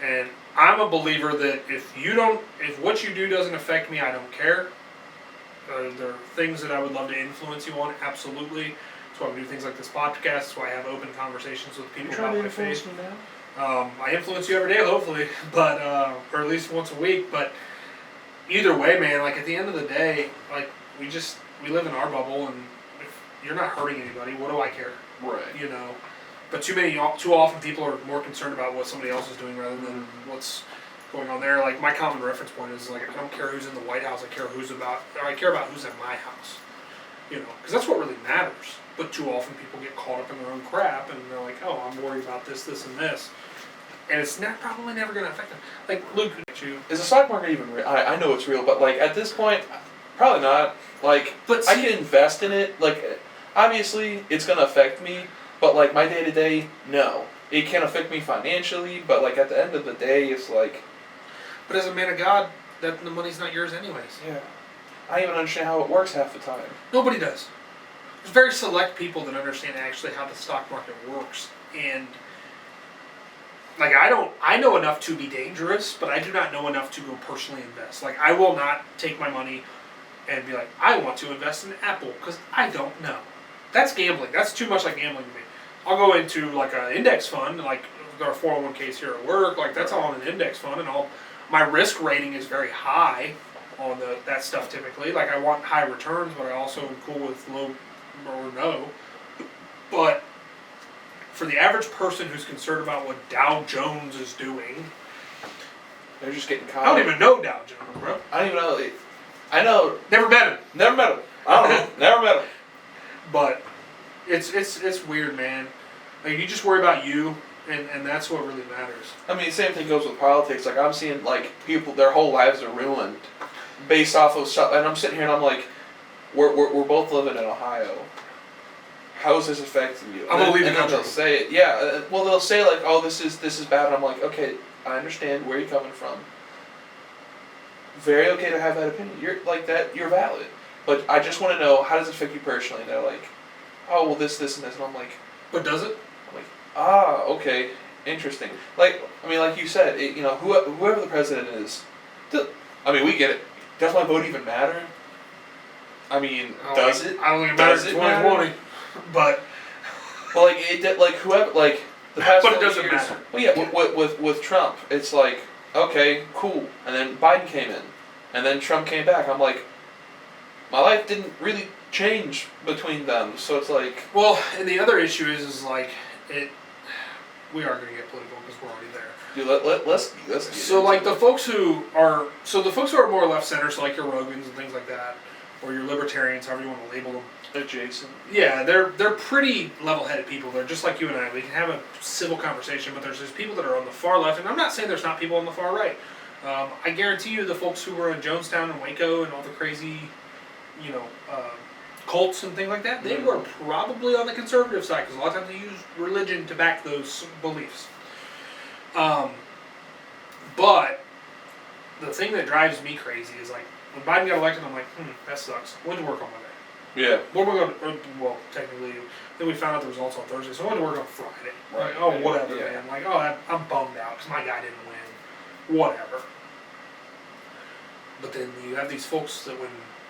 and I'm a believer that if what you do doesn't affect me, I don't care. There are things that I would love to influence you on, absolutely. That's why we do things like this podcast. That's why I have open conversations with people about my faith. I influence you every day, hopefully, but or at least once a week. But either way, man, like at the end of the day, like we live in our bubble, and if you're not hurting anybody, what do I care? Right. But too often people are more concerned about what somebody else is doing rather than what's going on there. Like my common reference point is like I don't care who's in the White House. I care about who's at my house. Because that's what really matters. But too often people get caught up in their own crap and they're like, oh, I'm worried about this, and this, and it's probably never going to affect them. Like Luke, is the stock market even real? I know it's real, but like at this point, probably not. Like, but I can invest in it. Like, obviously, it's going to affect me. But like my day to day, no, it can't affect me financially. But like at the end of the day, it's like. But as a man of God, the money's not yours anyways. Yeah, I don't even understand how it works half the time. Nobody does. There's very select people that understand actually how the stock market works, and like I know enough to be dangerous, but I do not know enough to go personally invest. Like I will not take my money and be like, I want to invest in Apple because I don't know. That's gambling. That's too much like gambling to me. I'll go into like an index fund, like our 401ks here at work. Like that's all in an index fund, and my risk rating is very high on that stuff typically. Like I want high returns, but I also am cool with low or no. But for the average person who's concerned about what Dow Jones is doing, they're just getting caught. I don't even know Dow Jones, bro. I don't even know. I know. Never met him. I don't know. Never met him. But it's weird, man. Like you just worry about you, and that's what really matters. I mean, same thing goes with politics. Like I'm seeing like people, their whole lives are ruined based off of stuff, and I'm sitting here and I'm like, we're both living in Ohio. How is this affecting you? I'm gonna leave the country. They'll say it. Yeah. Well, they'll say like, oh, this is bad. And I'm like, okay, I understand where you're coming from. Very okay to have that opinion. You're like that. You're valid. But I just want to know, how does it affect you personally? And they're like, oh, well, this, and this. And I'm like... But does it? I'm like, okay, interesting. Like, I mean, like you said, whoever the president is, I mean, we get it. Does my vote even matter? I mean, does it? I don't think it matters in 2020. But... Well, whoever, the past... But it doesn't matter. Well, yeah, with Trump, it's like, okay, cool. And then Biden came in. And then Trump came back. I'm like... My life didn't really change between them, so it's like... Well, and the other issue is like, we are going to get political because we're already there. Dude, let's get so like the folks who are more left center, so like your Rogans and things like that, or your libertarians, however you want to label them. Adjacent. Yeah, they're pretty level-headed people. They're just like you and I. We can have a civil conversation, but there's these people that are on the far left, and I'm not saying there's not people on the far right. I guarantee you the folks who were in Jonestown and Waco and all the crazy... cults and things like that, they were probably on the conservative side because a lot of times they use religion to back those beliefs. But the thing that drives me crazy is like when Biden got elected, I'm like, that sucks. When to work on Monday? Yeah. What am I going to? Well, technically, then we found out the results on Thursday, so I went to work on Friday. Right. Like, oh, whatever, yeah. man. Like, I'm bummed out because my guy didn't win. whatever. But then you have these folks that when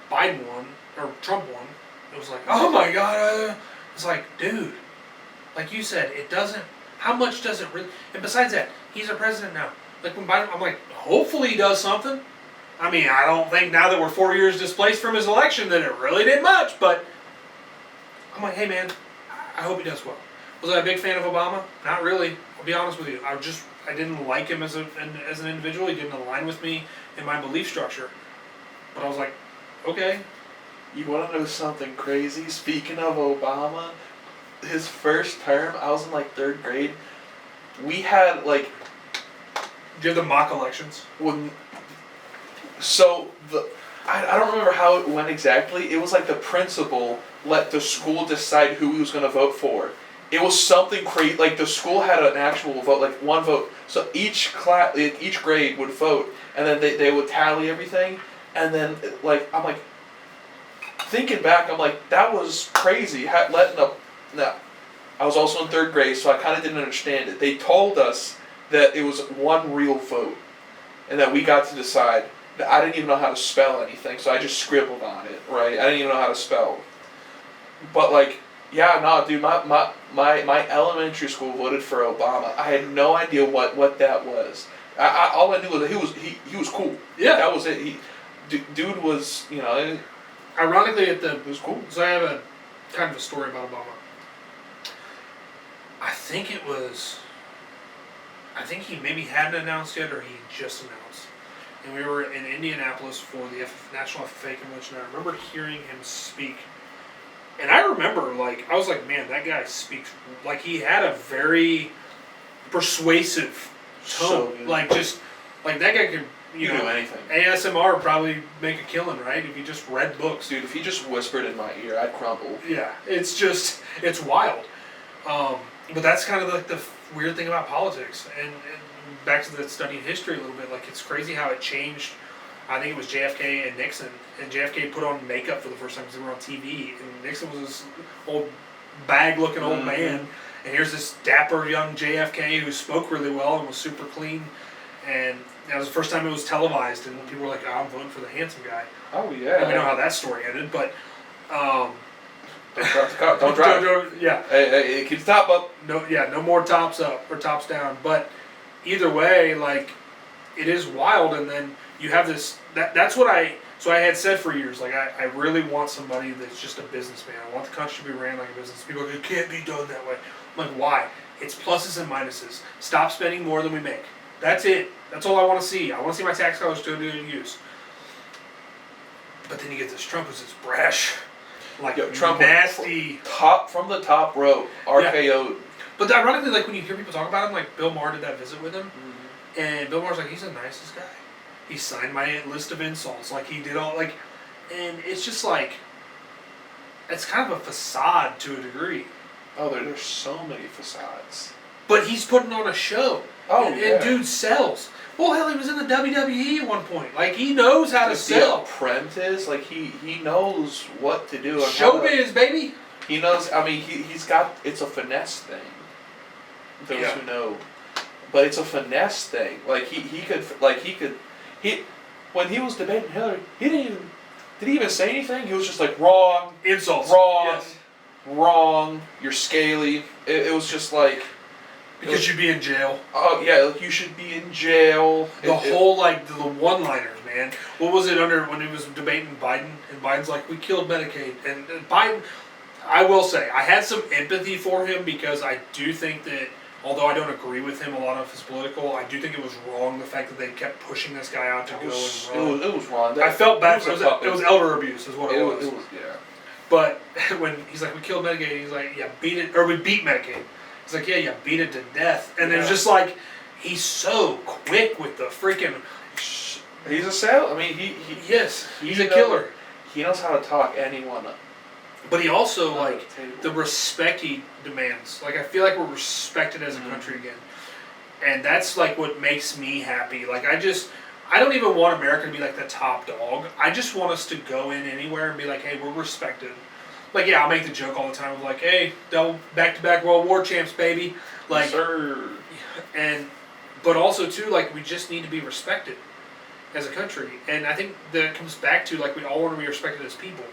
Biden won, or Trump won, it was like, oh my God, it's like, dude, like you said, it doesn't, how much does it really, and besides that, he's our president now. Like when Biden, I'm like, hopefully he does something. I mean, I don't think now that we're 4 years displaced from his election that it really did much, but I'm like, hey man, I hope he does well. Was I a big fan of Obama? Not really. I'll be honest with you. I didn't like him as an individual. He didn't align with me in my belief structure. But I was like, okay. You want to know something crazy? Speaking of Obama, his first term, I was in like 3rd grade. We had like. Do you have the mock elections? I don't remember how it went exactly. It was like the principal let the school decide who he was going to vote for. It was something crazy. Like the school had an actual vote, like one vote. So each grade would vote, and then they would tally everything. And then I'm like, thinking back, I'm like, that was crazy. Now, I was also in 3rd grade, so I kind of didn't understand it. They told us that it was one real vote, and that we got to decide. I didn't even know how to spell anything, so I just scribbled on it, right? I didn't even know how to spell. But dude, my elementary school voted for Obama. I had no idea what that was. All I knew was that he was cool. Yeah. That was it. Dude was, Ironically, it was cool. So I have a kind of a story about Obama. I think he maybe hadn't announced yet, or he just announced. And we were in Indianapolis for the National FFA Convention. I remember hearing him speak. And I remember, I was like, man, that guy speaks, he had a very persuasive tone. So that guy could, you know, do anything. ASMR would probably make a killing, right? If he just read books. Dude, if he just whispered in my ear, I'd crumble. Yeah, it's wild. But that's kind of the weird thing about politics. And back to the studying history a little bit, it's crazy how it changed. I think it was JFK and Nixon, and JFK put on makeup for the first time because they were on TV, and Nixon was this old bag-looking old man, and here's this dapper young JFK who spoke really well and was super clean, and that was the first time it was televised, and people were like, oh, I'm voting for the handsome guy. Oh, yeah. And we know how that story ended, but... don't drop the car. Don't drive. Yeah. Hey, keep the top up. No more tops up or tops down, but either way, it is wild, and then you have this, that's what I had said for years, I really want somebody that's just a businessman. I want the country to be ran like a business. People are like, it can't be done that way. I'm like, why? It's pluses and minuses. Stop spending more than we make. That's it. That's all I want to see. I want to see my tax dollars to good use. But then you get this Trump who's this brash, Trump nasty. From the top row, RKO'd. Yeah. But ironically, when you hear people talk about him, Bill Maher did that visit with him, and Bill Maher's he's the nicest guy. He signed my list of insults, he did all, and it's just it's kind of a facade to a degree. Oh, there's so many facades. But he's putting on a show. Oh, and dude sells. Well, hell, he was in the WWE at one point. He knows how to sell. The Apprentice, he knows what to do. Showbiz, baby. He knows. I mean, he's got. It's a finesse thing. Those who know, but it's a finesse thing. When he was debating Hillary, did he even say anything? He was just wrong, insults, wrong, yes. Wrong. You're scaly. It was just because you'd be in jail. Oh yeah, you should be in jail. The one-liners, man. What was it when he was debating Biden? And Biden's we killed Medicaid. And Biden, I will say, I had some empathy for him because I do think that, although I don't agree with him a lot of his political, I do think it was wrong the fact that they kept pushing this guy out to go and run. It was wrong. I felt bad. It was elder abuse is what it was. It was, yeah. But when he's we killed Medicaid, he's yeah, beat it, or we beat Medicaid. He's yeah, you beat it to death. And it's just he's so quick with the freaking... He's a sale. I mean, he's a killer. He knows how to talk anyone up. But he also, the respect he demands. I feel we're respected as a country again. And that's, what makes me happy. I don't even want America to be, the top dog. I just want us to go in anywhere and be hey, we're respected. I'll make the joke all the time of, hey, back-to-back World War champs, baby. Sir. And but also too, like, we just need to be respected as a country, and I think that it comes back to, like, we all want to be respected as people.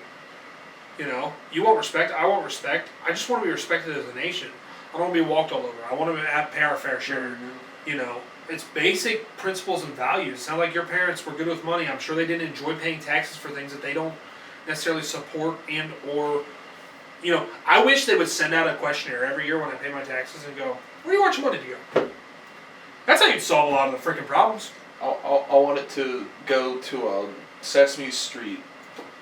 You know, you want respect, I want respect. I just want to be respected as a nation. I don't want to be walked all over. I want to pay our fair share. Mm-hmm. You know, it's basic principles and values. It's not like your parents were good with money. I'm sure they didn't enjoy paying taxes for things that they don't necessarily support and or, you know, I wish they would send out a questionnaire every year when I pay my taxes and go, where do you want your money to go? That's how you'd solve a lot of the freaking problems. I want it to go to Sesame Street.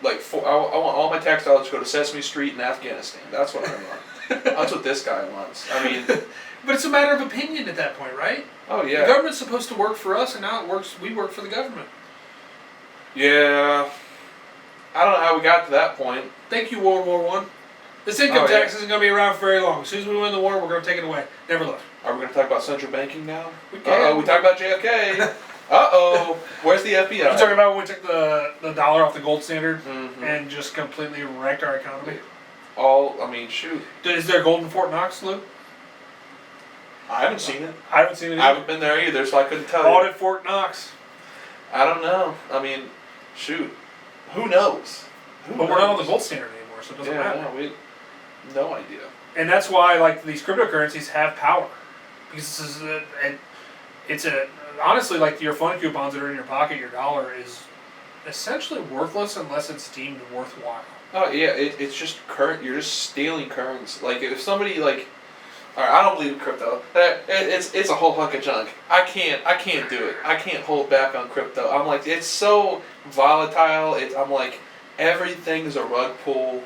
Like, I want all my tax dollars to go to Sesame Street in Afghanistan. That's what I want. That's what this guy wants. I mean... But it's a matter of opinion at that point, right? Oh, yeah. The government's supposed to work for us, and now we work for the government. Yeah. I don't know how we got to that point. Thank you, World War I. This income tax isn't going to be around for very long. As soon as we win the war, we're going to take it away. Never left. Are we going to talk about central banking now? We can. Uh-oh, we talk about JFK. Uh-oh. Where's the FBI? You're talking about when we took the dollar off the gold standard Mm-hmm. and just completely wrecked our economy? Shoot. Is there gold in Fort Knox, Lou? I haven't seen it. I haven't seen it either. I haven't been there either, so I couldn't tell you. Audit Fort Knox. I don't know. I mean, shoot. Who knows? But we're not on the gold standard anymore, so it doesn't matter. No idea. And that's why, like, these cryptocurrencies have power. Because it's honestly, like, your fund coupons that are in your pocket, your dollar, is essentially worthless unless it's deemed worthwhile. Oh, yeah, it's just current. You're just stealing currency. Like, if somebody, like... Alright, I don't believe in crypto. It's a whole hunk of junk. I can't do it. I can't hold back on crypto. I'm like, it's so volatile. I'm like, everything's a rug pull.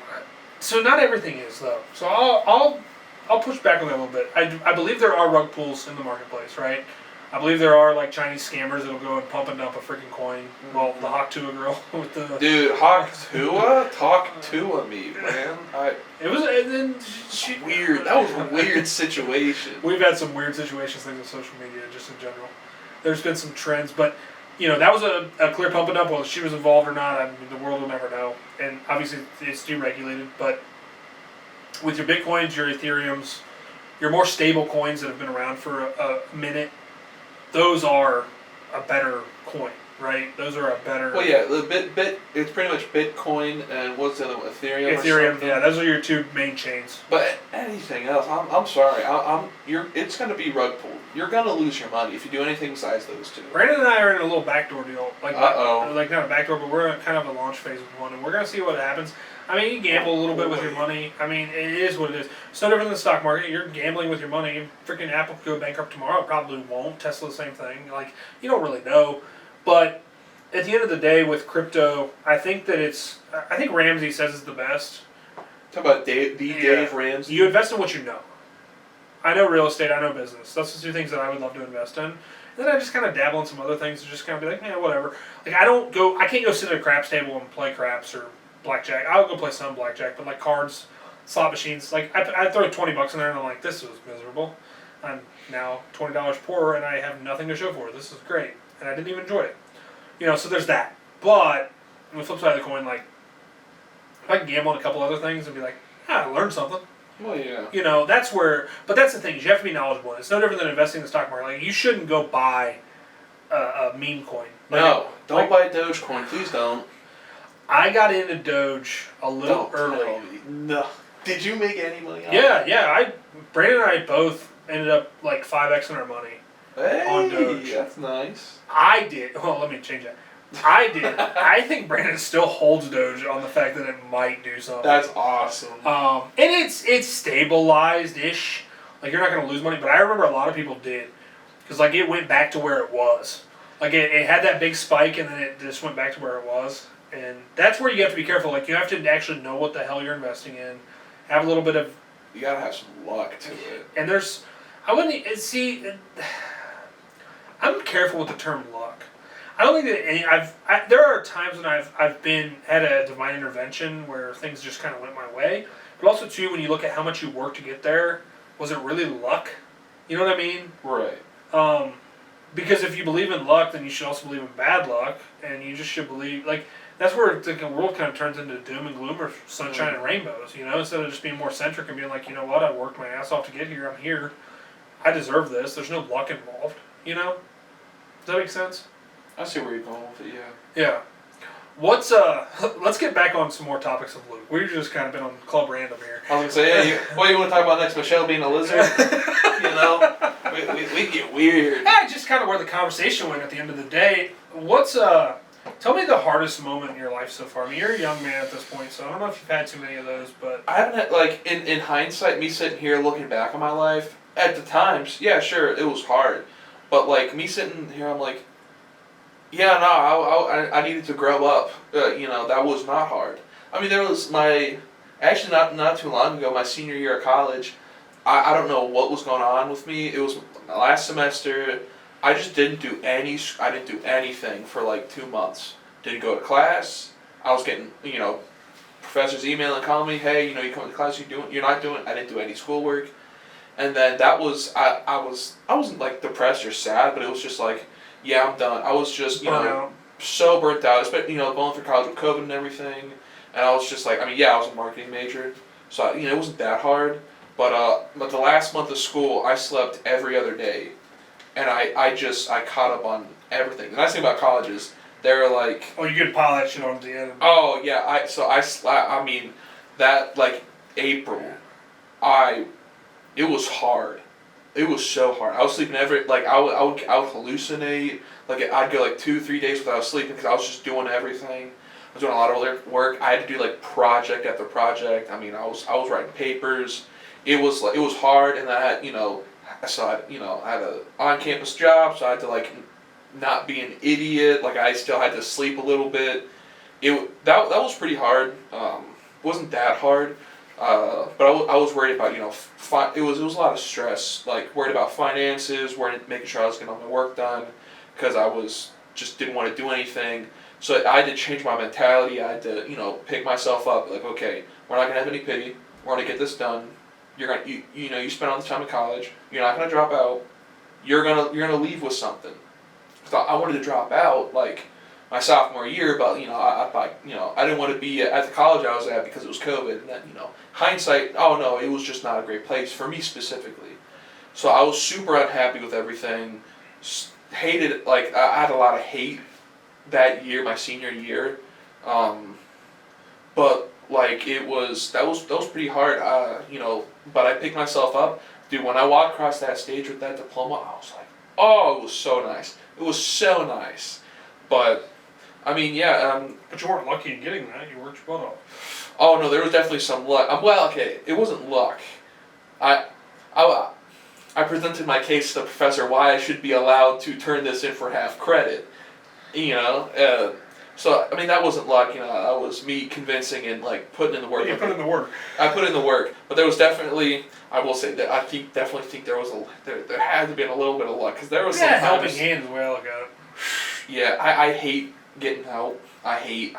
So not everything is, though. So I'll push back on that a little bit. I believe there are rug pulls in the marketplace, right? I believe there are, like, Chinese scammers that'll go and pump and dump a freaking coin. Well, the Hawk Tua girl with the... Dude, Hawk Tua? Talk Tua me, man. It was... And then she... Weird. That was a weird situation. We've had some weird situations, things with social media, just in general. There's been some trends, but, you know, that was a clear pump and dump. Whether she was involved or not, I mean, the world will never know. And obviously, it's deregulated, but with your Bitcoins, your Ethereums, your more stable coins that have been around for a minute, those are a better coin, right? Those are a better... Well, yeah, the it's pretty much Bitcoin and what's the other one? Ethereum or something? Yeah, those are your two main chains. But anything else, I'm sorry. It's going to be rug pulled. You're going to lose your money if you do anything besides those two. Brandon and I are in a little backdoor deal. Like not a backdoor, but we're in kind of a launch phase with one, and we're going to see what happens. I mean, you gamble a little bit with your money. I mean, it is what it is. It's no different than the stock market. You're gambling with your money. Freaking Apple could go bankrupt tomorrow. It probably won't. Tesla, the same thing. Like, you don't really know. But at the end of the day, with crypto, I think Ramsey says it's the best. Talk about Dave Ramsey. You invest in what you know. I know real estate. I know business. That's the two things that I would love to invest in. And then I just kind of dabble in some other things and just kind of be like, yeah, whatever. Like, I can't go sit at a craps table and play craps or blackjack. I'll go play some blackjack, but like cards, slot machines, like I throw $20 in there and I'm like, this was miserable. I'm now $20 poorer and I have nothing to show for it. This is great, and I didn't even enjoy it. You know, so there's that. But on the flip side of the coin, like, if I can gamble on a couple other things and be like, I learned something. Well, yeah. You know, that's where. But that's the thing. Is you have to be knowledgeable. It's no different than investing in the stock market. Like, you shouldn't go buy a meme coin. Like, no, don't buy Dogecoin. Please don't. I got into Doge a little early. No. Did you make any money on it? Yeah. Brandon and I both ended up like 5xing our money on Doge. That's nice. I did. Well, let me change that. I did. I think Brandon still holds Doge on the fact that it might do something. That's awesome. And it's stabilized-ish. Like, you're not going to lose money, but I remember a lot of people did. Because, like, it went back to where it was. Like, it had that big spike, and then it just went back to where it was. And that's where you have to be careful. Like, you have to actually know what the hell you're investing in. Have a little bit of... You gotta have some luck to it. And there's... I'm careful with the term luck. I don't think that there are times when I've had a divine intervention where things just kind of went my way. But also, too, when you look at how much you worked to get there, was it really luck? You know what I mean? Right. Because if you believe in luck, then you should also believe in bad luck. And you just should believe... Like, that's where the world kind of turns into doom and gloom or sunshine and rainbows, you know? Instead of just being more centric and being like, you know what, I worked my ass off to get here, I'm here. I deserve this. There's no luck involved. you know? Does that make sense? I see where you're going with it. Yeah. Yeah. What's let's get back on some more topics of Luke. We've just kind of been on Club Random here. I was gonna say, hey, what do you want to talk about next? Michelle being a lizard? You know, we get weird. Yeah, just kind of where the conversation went at the end of the day. What's tell me the hardest moment in your life so far. I mean, you're a young man at this point, so I don't know if you've had too many of those, but I haven't had, like, in hindsight, me sitting here looking back on my life, at the times, yeah, sure, it was hard. But, like, me sitting here, I'm like, yeah, no, I needed to grow up. You know, that was not hard. I mean, there was actually not too long ago, my senior year of college, I don't know what was going on with me. It was my last semester. I just didn't do anything for like 2 months. Didn't go to class. I was getting, you know, professors emailing, calling me, hey, you know, you come to class, you're not doing. I didn't do any schoolwork, and then that was I wasn't like depressed or sad, but it was just like, yeah, I'm done. I was just, you know, so burnt out. Especially, you know, going through college with COVID and everything, and I was just like, I mean, yeah, I was a marketing major, so you know, it wasn't that hard. But the last month of school, I slept every other day, and I caught up on everything. The nice thing about college is they're like, oh, you could pile that shit on at the end. Oh yeah, I mean, that like April, it was hard. It was so hard. I was sleeping I would hallucinate. Like I'd go like 2-3 days without sleeping because I was just doing everything. I was doing a lot of work. I had to do like project after project. I mean, I was writing papers. It was hard, and I had, you know, I had a on-campus job, so I had to like not be an idiot. Like I still had to sleep a little bit. That was pretty hard. Wasn't that hard, but I was worried about, you know, it was a lot of stress. Like worried about finances, making sure I was getting all my work done, because I just didn't want to do anything. So I had to change my mentality. I had to, you know, pick myself up. Like, okay, we're not gonna have any pity. We're gonna get this done. You spent all this time in college. You're not gonna drop out. You're gonna leave with something. So I wanted to drop out like my sophomore year, but you know, I didn't want to be at the college I was at because it was COVID. And then, you know, hindsight, oh no, it was just not a great place for me specifically. So I was super unhappy with everything. Hated it. Like I had a lot of hate that year, my senior year. But like that was pretty hard. You know, but I picked myself up. Dude, when I walked across that stage with that diploma, I was like, oh, it was so nice. It was so nice. But, I mean, yeah. But you weren't lucky in getting that. You worked your butt off. Oh, no, there was definitely some luck. Well, okay, it wasn't luck. I presented my case to the professor why I should be allowed to turn this in for half credit. You know, so, I mean, that wasn't luck, you know, that was me convincing and, like, putting in the work. You put in the work. I put in the work, but there was definitely, I will say that I definitely think there had to be a little bit of luck, because there was some times, helping hands the way I look at it. Yeah, I hate getting help. I hate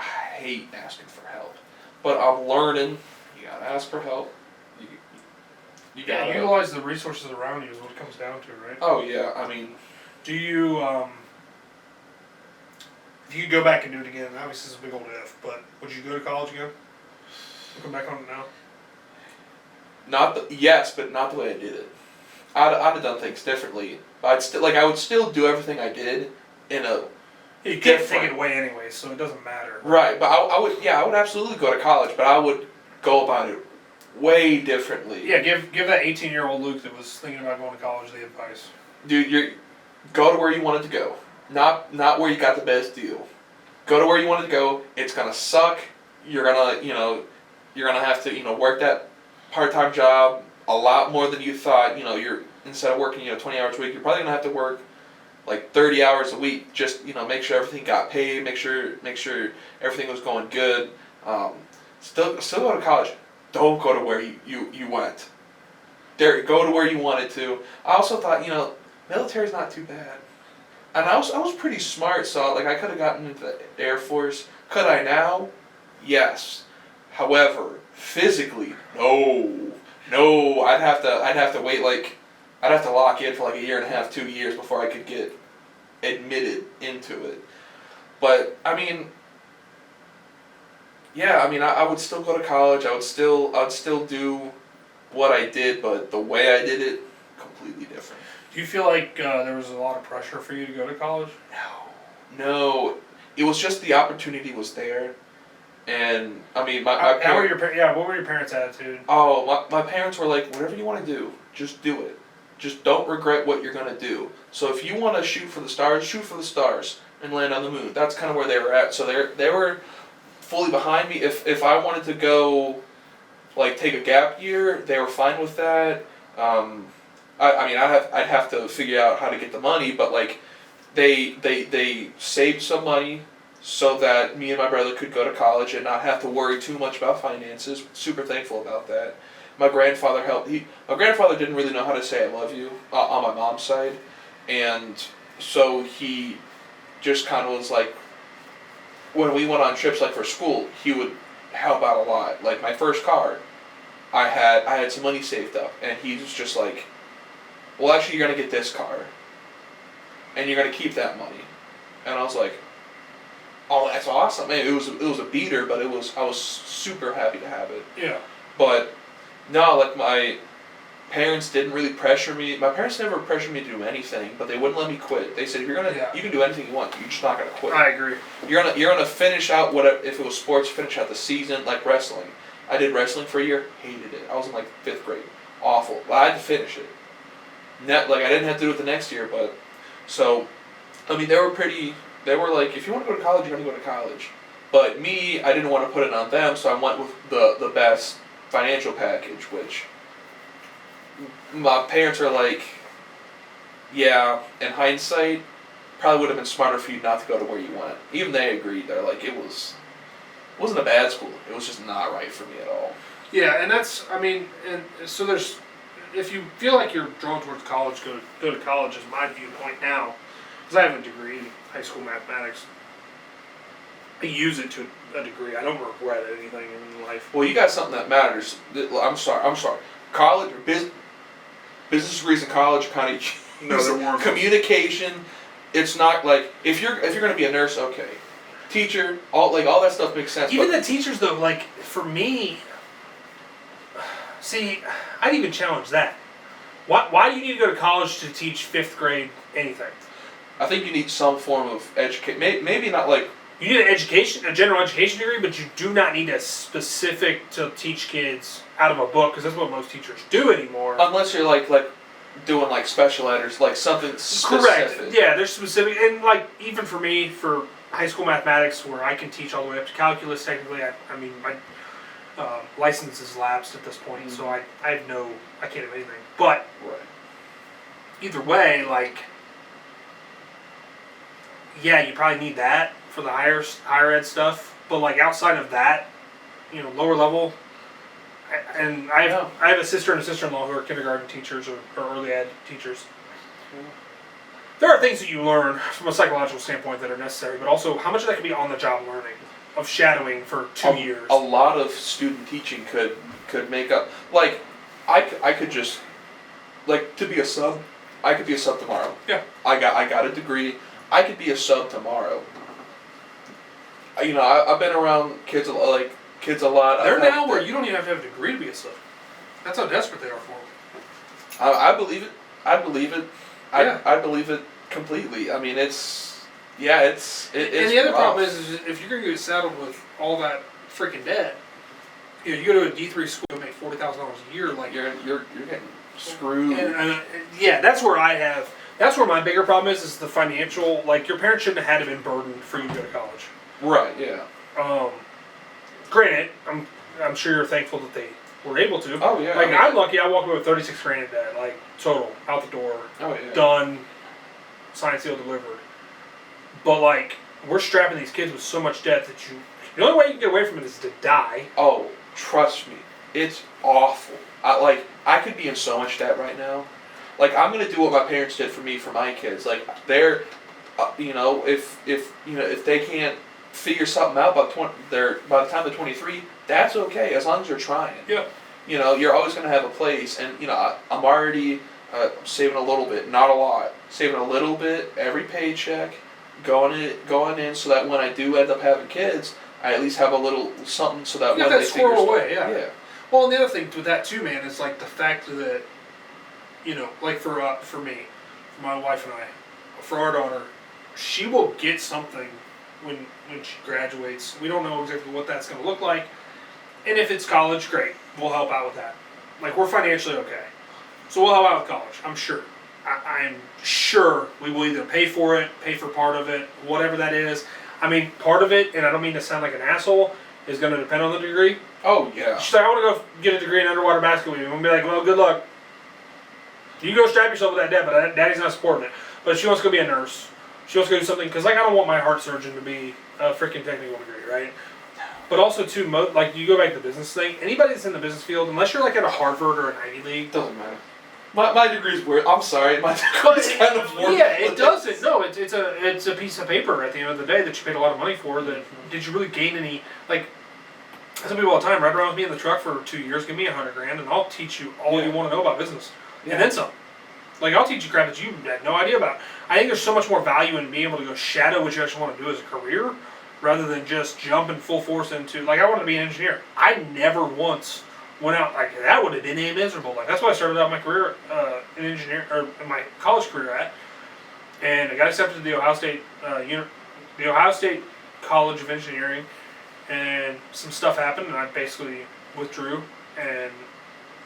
asking for help. But I'm learning, you gotta ask for help. You gotta utilize the resources around you is what it comes down to, right? Oh, yeah, I mean. Do you, if you could go back and do it again, obviously it's a big old if, but would you go to college again? Looking back on it now? Yes, but not the way I did it. I'd have done things differently. I would still do everything I did in a you can't take it away anyway, so it doesn't matter. Right, but I would absolutely go to college, but I would go about it way differently. Yeah, give that 18-year-old Luke that was thinking about going to college the advice. Dude, go to where you wanted to go. Not where you got the best deal. Go to where you wanted to go. It's gonna suck. You're gonna have to, you know, work that part-time job a lot more than you thought. You know, instead of working, you know, 20 hours a week, you're probably gonna have to work like 30 hours a week. Just, you know, make sure everything got paid. Make sure everything was going good. Still go to college. Don't go to where you went. Go to where you wanted to. I also thought, you know, military's not too bad. And I was pretty smart, so like I could have gotten into the Air Force. Could I now? Yes. However, physically, no. I'd have to wait I'd have to lock in for like 1.5 2 years before I could get admitted into it. But I mean, yeah, I mean I would still go to college. I would still do what I did, but the way I did it, completely different. Do you feel like there was a lot of pressure for you to go to college? No. It was just the opportunity was there. And, I mean, what were your parents' attitude? Oh, my parents were like, whatever you want to do, just do it. Just don't regret what you're going to do. So if you want to shoot for the stars and land on the moon. That's kind of where they were at. So they were fully behind me. If I wanted to go, like, take a gap year, they were fine with that. I'd have to figure out how to get the money, but, like, they saved some money so that me and my brother could go to college and not have to worry too much about finances. Super thankful about that. My grandfather helped. My grandfather didn't really know how to say I love you on my mom's side, and so he just kind of was like, when we went on trips like for school, he would help out a lot. Like my first car, I had some money saved up, and he was just like, well, actually, you're gonna get this car, and you're gonna keep that money, and I was like, oh, that's awesome. Man, it was a beater, but I was super happy to have it. Yeah. But no, like my parents didn't really pressure me. My parents never pressured me to do anything, but they wouldn't let me quit. They said, if you can do anything you want, you're just not gonna quit. I agree. You're gonna finish out whatever. If it was sports, finish out the season, like wrestling. I did wrestling for a year, hated it. I was in like 5th grade, awful. But I had to finish it. I didn't have to do it the next year, but so, I mean, they were like, if you want to go to college, you're gonna go to college. But me, I didn't want to put it on them, so I went with the best financial package, which my parents are like, yeah, in hindsight, probably would have been smarter for you not to go to where you went. Even they agreed. They're like, it wasn't a bad school. It was just not right for me at all. Yeah, and that's, I mean, and so there's, if you feel like you're drawn towards college, go to college is my viewpoint now, because I have a degree in high school mathematics. I use it to a degree. I don't regret anything in life. Well, you got something that matters. I'm sorry. College or business degrees in college kind of communication. It's not like if you're going to be a nurse, okay. Teacher, all that stuff makes sense. Even the teachers though, like for me, see, I'd even challenge that. Why do you need to go to college to teach 5th grade anything? I think you need some form of education. Maybe not like. You need a general education degree, but you do not need a specific to teach kids out of a book, because that's what most teachers do anymore. Unless you're like doing like special ed or like something specific. Correct. Yeah, they're specific, and like even for me, for high school mathematics, where I can teach all the way up to calculus. Technically, I mean my license is lapsed at this point, so I can't do anything. But either way, like, yeah, you probably need that for the higher ed stuff, but like outside of that, lower level, and I have a sister and a sister-in-law who are kindergarten teachers or early ed teachers. There are things that you learn from a psychological standpoint that are necessary, but also how much of that can be on-the-job learning, of shadowing for 2 years. A lot of student teaching could make up, like, I could just, like, to be a sub, I could be a sub tomorrow. Yeah. I got a degree. I could be a sub tomorrow. I've been around kids a lot. They're now where you don't even have to have a degree to be a sub. That's how desperate they are for them. I believe it. I believe it completely. I mean, it's and the other problem is if you're going to get saddled with all that freaking debt, you go to a D3 school and make $40,000 a year, like you're getting screwed. And that's where my bigger problem is the financial. Like, your parents shouldn't have had to been burdened for you to go to college. Right. Yeah. Granted, I'm sure you're thankful that they were able to. Oh yeah. Like, I'm lucky. I walked away with $36,000 in debt, like total, out the door. Oh yeah. Done. Signed, sealed, delivered. But like, we're strapping these kids with so much debt that the only way you can get away from it is to die. Oh, trust me, it's awful. I could be in so much debt right now. Like, I'm gonna do what my parents did for me for my kids. Like, they're, if they can't figure something out by the time they're 23, that's okay as long as they're trying. Yeah. You're always gonna have a place, and I'm already saving a little bit, not a lot, saving a little bit every paycheck, going in, so that when I do end up having kids, I at least have a little something so that you when got they that squirrel away. Yeah. Well, and the other thing with that too, man, is like the fact that, like for me, my wife and I, for our daughter, she will get something when she graduates. We don't know exactly what that's going to look like. And if it's college, great. We'll help out with that. Like, we're financially okay. So we'll help out with college, I'm sure. I'm sure we will either pay for it, pay for part of it, whatever that is. I mean, part of it, and I don't mean to sound like an asshole, is going to depend on the degree. Oh, yeah. She's like, I want to go get a degree in underwater basketball. I'm going to be like, well, good luck. You go strap yourself with that debt, but daddy's not supporting it. But she wants to go be a nurse. She wants to go do something, because, like, I don't want my heart surgeon to be a freaking technical degree, right? But also, too, like, you go back to the business thing, anybody that's in the business field, unless you're, like, at a Harvard or an Ivy League. Doesn't matter. My degree's weird. I'm sorry. My degree's kind of weird. Yeah, it doesn't. No, it's a piece of paper at the end of the day that you paid a lot of money for. That did you really gain any? Like, I tell people all the time, ride around with me in the truck for 2 years, give me $100,000, and I'll teach you all you want to know about business, and then some. Like, I'll teach you crap that you had no idea about. I think there's so much more value in being able to go shadow what you actually want to do as a career, rather than just jumping full force into. Like, I wanted to be an engineer. I never once went out like that. Would have been miserable. Like, that's why I started out my career in engineer, or in my college career at, and I got accepted to the Ohio State the Ohio State College of Engineering, and some stuff happened, and I basically withdrew and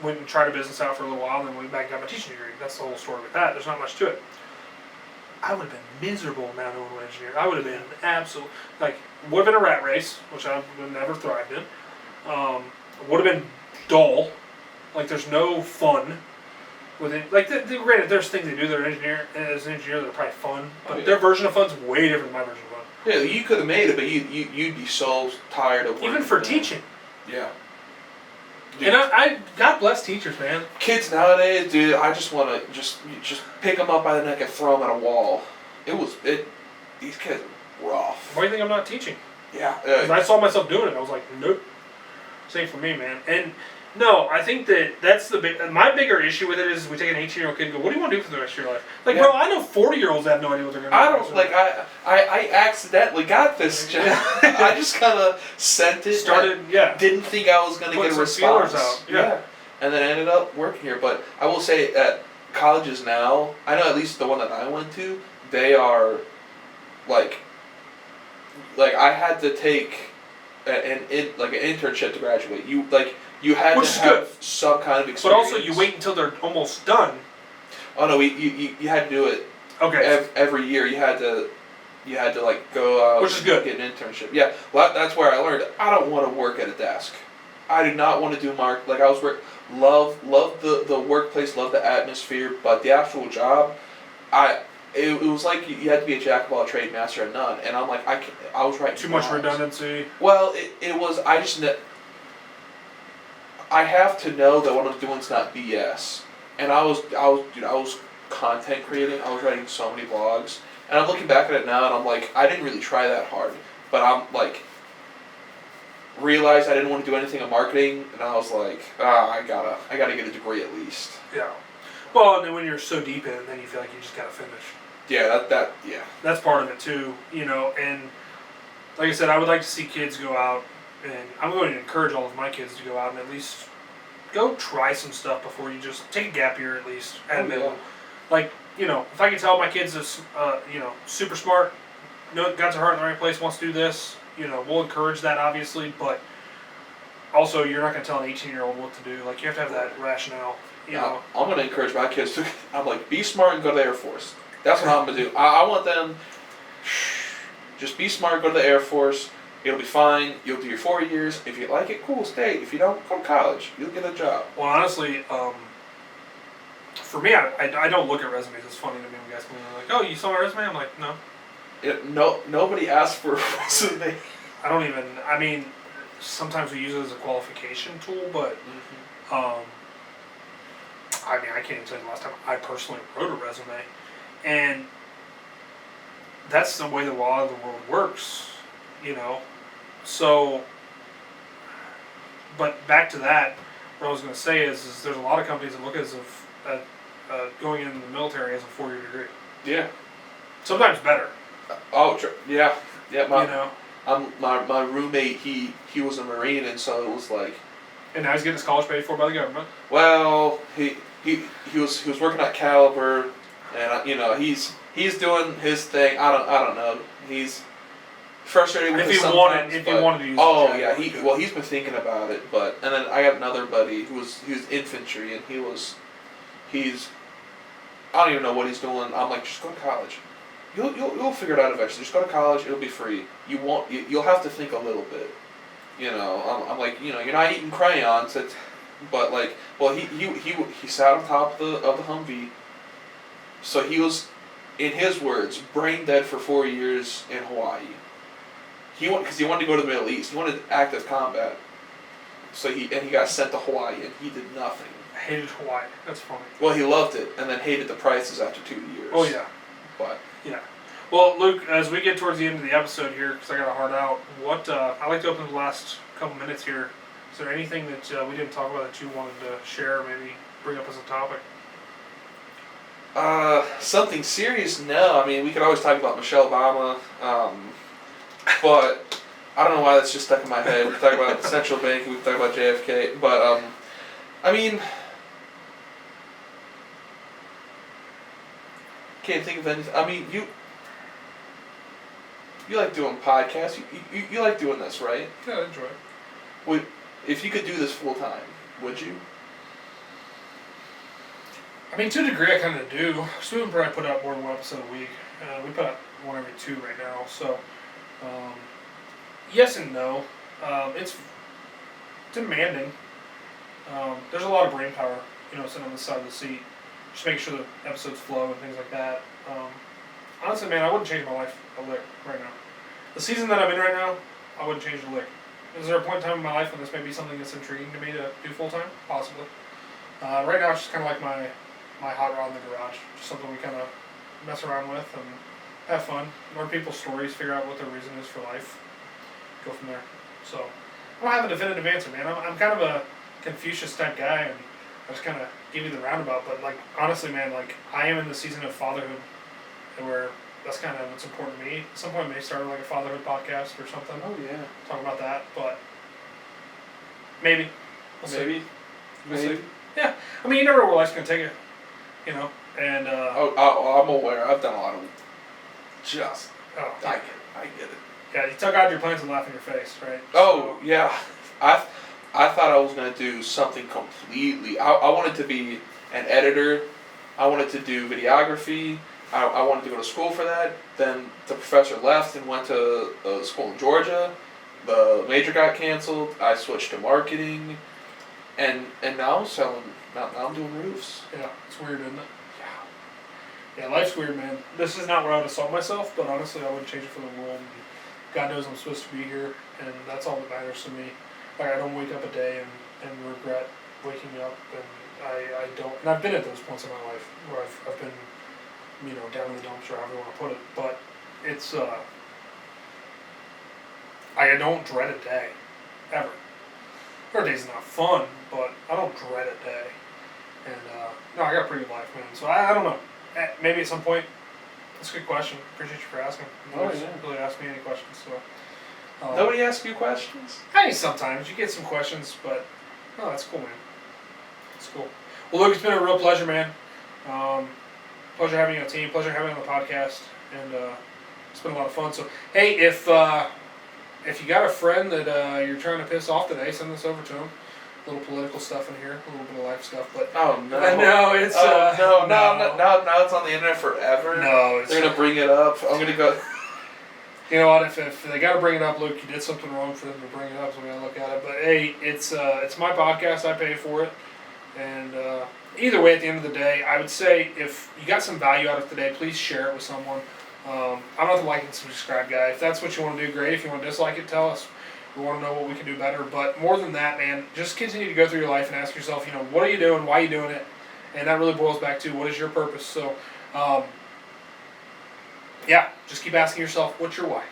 went and tried a business out for a little while, and then went back and got my teaching degree. That's the whole story with that. There's not much to it. I would have been miserable now knowing what engineer. I would have been absolute, like, would have been a rat race, which I would have never thrived in. Would have been dull. Like, there's no fun with it. Like, granted, there's things they do that are as an engineer that are probably fun, but their version of fun's way different than my version of fun. Yeah, you could have made it, but you'd be so tired of working. Even for teaching. Yeah. Dude. And I God bless teachers, man. Kids nowadays, dude, I just want to just pick them up by the neck and throw them at a wall. These kids are rough. Why do you think I'm not teaching? Yeah. Because I saw myself doing it. I was like, nope. Same for me, man. And no, I think that's my bigger issue with it is we take an 18-year-old kid and go, what do you want to do for the rest of your life? Like, bro, I know 40-year-olds that have no idea what they're going to do. I don't, like, I accidentally got this job. I just kind of sent it. Didn't think I was going to get a response. Out. Yeah. And then I ended up working here. But I will say at colleges now, I know at least the one that I went to, they are, like I had to take an internship to graduate. You had to have some kind of experience. But also, you wait until they're almost done. Oh no, you had to do it. Okay. Every year you had to like go out. Which is good. Get an internship. Yeah. Well, that's where I learned. I don't want to work at a desk. I do not want to do love the workplace, love the atmosphere, but the actual job, it was like you had to be a jack of all trades, master of none, and I'm like I was writing too much redundancy. Well, it was I have to know that what I'm doing is not BS, and I was content creating. I was writing so many blogs, and I'm looking back at it now, and I'm like, I didn't really try that hard, but I'm like, realized I didn't want to do anything in marketing, and I was like, I gotta get a degree at least. Yeah. Well, and then when you're so deep in it, then you feel like you just gotta finish. Yeah, yeah. That's part of it too, and like I said, I would like to see kids go out, and I'm going to encourage all of my kids to go out and at least go try some stuff before you just take a gap year at least. And like, if I can tell my kids is, super smart, got their heart in the right place, wants to do this, we'll encourage that obviously, but also you're not going to tell an 18-year-old what to do. Like, you have to have that rationale, I'm going to encourage my kids to, I'm like, be smart and go to the Air Force. That's what I'm going to do. I want them, just be smart, go to the Air Force. It'll be fine. You'll do your 4 years. If you like it, cool, stay. If you don't, go to college. You'll get a job. Well, honestly, for me, I don't look at resumes. It's funny to me when guys come in and like, oh, you saw my resume? I'm like, no. Nobody asked for a resume. I mean, sometimes we use it as a qualification tool, but, I can't even tell you the last time I personally wrote a resume. And that's the way the law of the world works, So, but back to that, what I was going to say is there's a lot of companies that look at going into the military as a 4-year degree. Yeah. Sometimes better. Yeah. My roommate, he was a Marine, and so it was like. And now he's getting his college paid for by the government. Well, he was working at Caliber, and he's doing his thing. I don't know. He's frustrated with if it he wanted to use. Oh yeah, he's been thinking about it, and then I got another buddy he was infantry, and he's I don't even know what he's doing. I'm like, just go to college. You'll figure it out eventually. Just go to college. It'll be free. You'll have to think a little bit. I'm like, you're not eating crayons. But like, well, he sat on top of the Humvee. So he was, in his words, brain dead for 4 years in Hawaii. Because he wanted to go to the Middle East. He wanted active combat. So he got sent to Hawaii, and he did nothing. I hated Hawaii. That's funny. Well, he loved it, and then hated the prices after 2 years. Oh yeah. But yeah. Well, Luke, as we get towards the end of the episode here, because I got a hard out, I'd like to open the last couple minutes here. Is there anything that we didn't talk about that you wanted to share, or maybe bring up as a topic? Something serious? No. I mean, we could always talk about Michelle Obama, but I don't know why that's just stuck in my head. We could talk about the central bank, we could talk about JFK, but I mean, can't think of anything. I mean, you like doing podcasts. You like doing this, right? Yeah, I enjoy it. If you could do this full time, would you? I mean, to a degree, I kind of do. So we would probably put out more than one episode a week. We put out one every 2 right now. So, yes and no. It's demanding. There's a lot of brain power, sitting on the side of the seat, just making sure the episodes flow and things like that. Honestly, man, I wouldn't change my life a lick right now. The season that I'm in right now, I wouldn't change a lick. Is there a point in time in my life when this may be something that's intriguing to me to do full time? Possibly. Right now, it's just kind of like my hot rod in the garage. Just something we kind of mess around with and have fun, learn people's stories, figure out what their reason is for life, go from there. So, I don't have a definitive answer, man. I'm kind of a Confucius type guy, and I just kind of give you the roundabout. But like, honestly, man, like I am in the season of fatherhood, and where that's kind of what's important to me. At some point, I may start like a fatherhood podcast or something. Oh yeah. Talk about that, but maybe. Maybe. We'll see. Yeah, I mean, you never know where life's gonna take you, and. I'm aware. I've done a lot of. I get it. Yeah, you took out your plans and laugh in your face, right? Oh yeah, I thought I was gonna do something completely. I wanted to be an editor. I wanted to do videography. I wanted to go to school for that. Then the professor left and went to a school in Georgia. The major got canceled. I switched to marketing, and now I'm selling. Now I'm doing roofs. Yeah, it's weird, isn't it? Yeah, life's weird, man. This is not where I would have saw myself, but honestly, I wouldn't change it for the world. And God knows I'm supposed to be here, and that's all that matters to me. Like, I don't wake up a day and regret waking up, and I don't. And I've been at those points in my life where I've been, down in the dumpster, however you want to put it. But it's, I don't dread a day, ever. There are days not fun, but I don't dread a day. And, no, I got a pretty good life, man. So I don't know. Maybe at some point. That's a good question. Appreciate you for asking. Nobody's really asked me any questions, so. Nobody asks you questions? I mean, sometimes you get some questions, but that's cool, man. That's cool. Well, Luke, it's been a real pleasure, man. Pleasure having you on the team. Pleasure having you on the podcast, and it's been a lot of fun. So, hey, if you got a friend that you're trying to piss off today, send this over to them. A little political stuff in here, a little bit of life stuff, but oh no, no, it's now it's on the internet forever. No, they're gonna bring it up. I'm gonna go. You know what? If they gotta bring it up, Luke, you did something wrong for them to bring it up, so we gotta look at it. But hey, it's my podcast. I pay for it, and either way, at the end of the day, I would say if you got some value out of today, please share it with someone. I'm not the like and subscribe guy. If that's what you want to do, great. If you want to dislike it, tell us. We want to know what we can do better. But more than that, man, just continue to go through your life and ask yourself, what are you doing? Why are you doing it? And that really boils back to what is your purpose. So, yeah, just keep asking yourself, what's your why?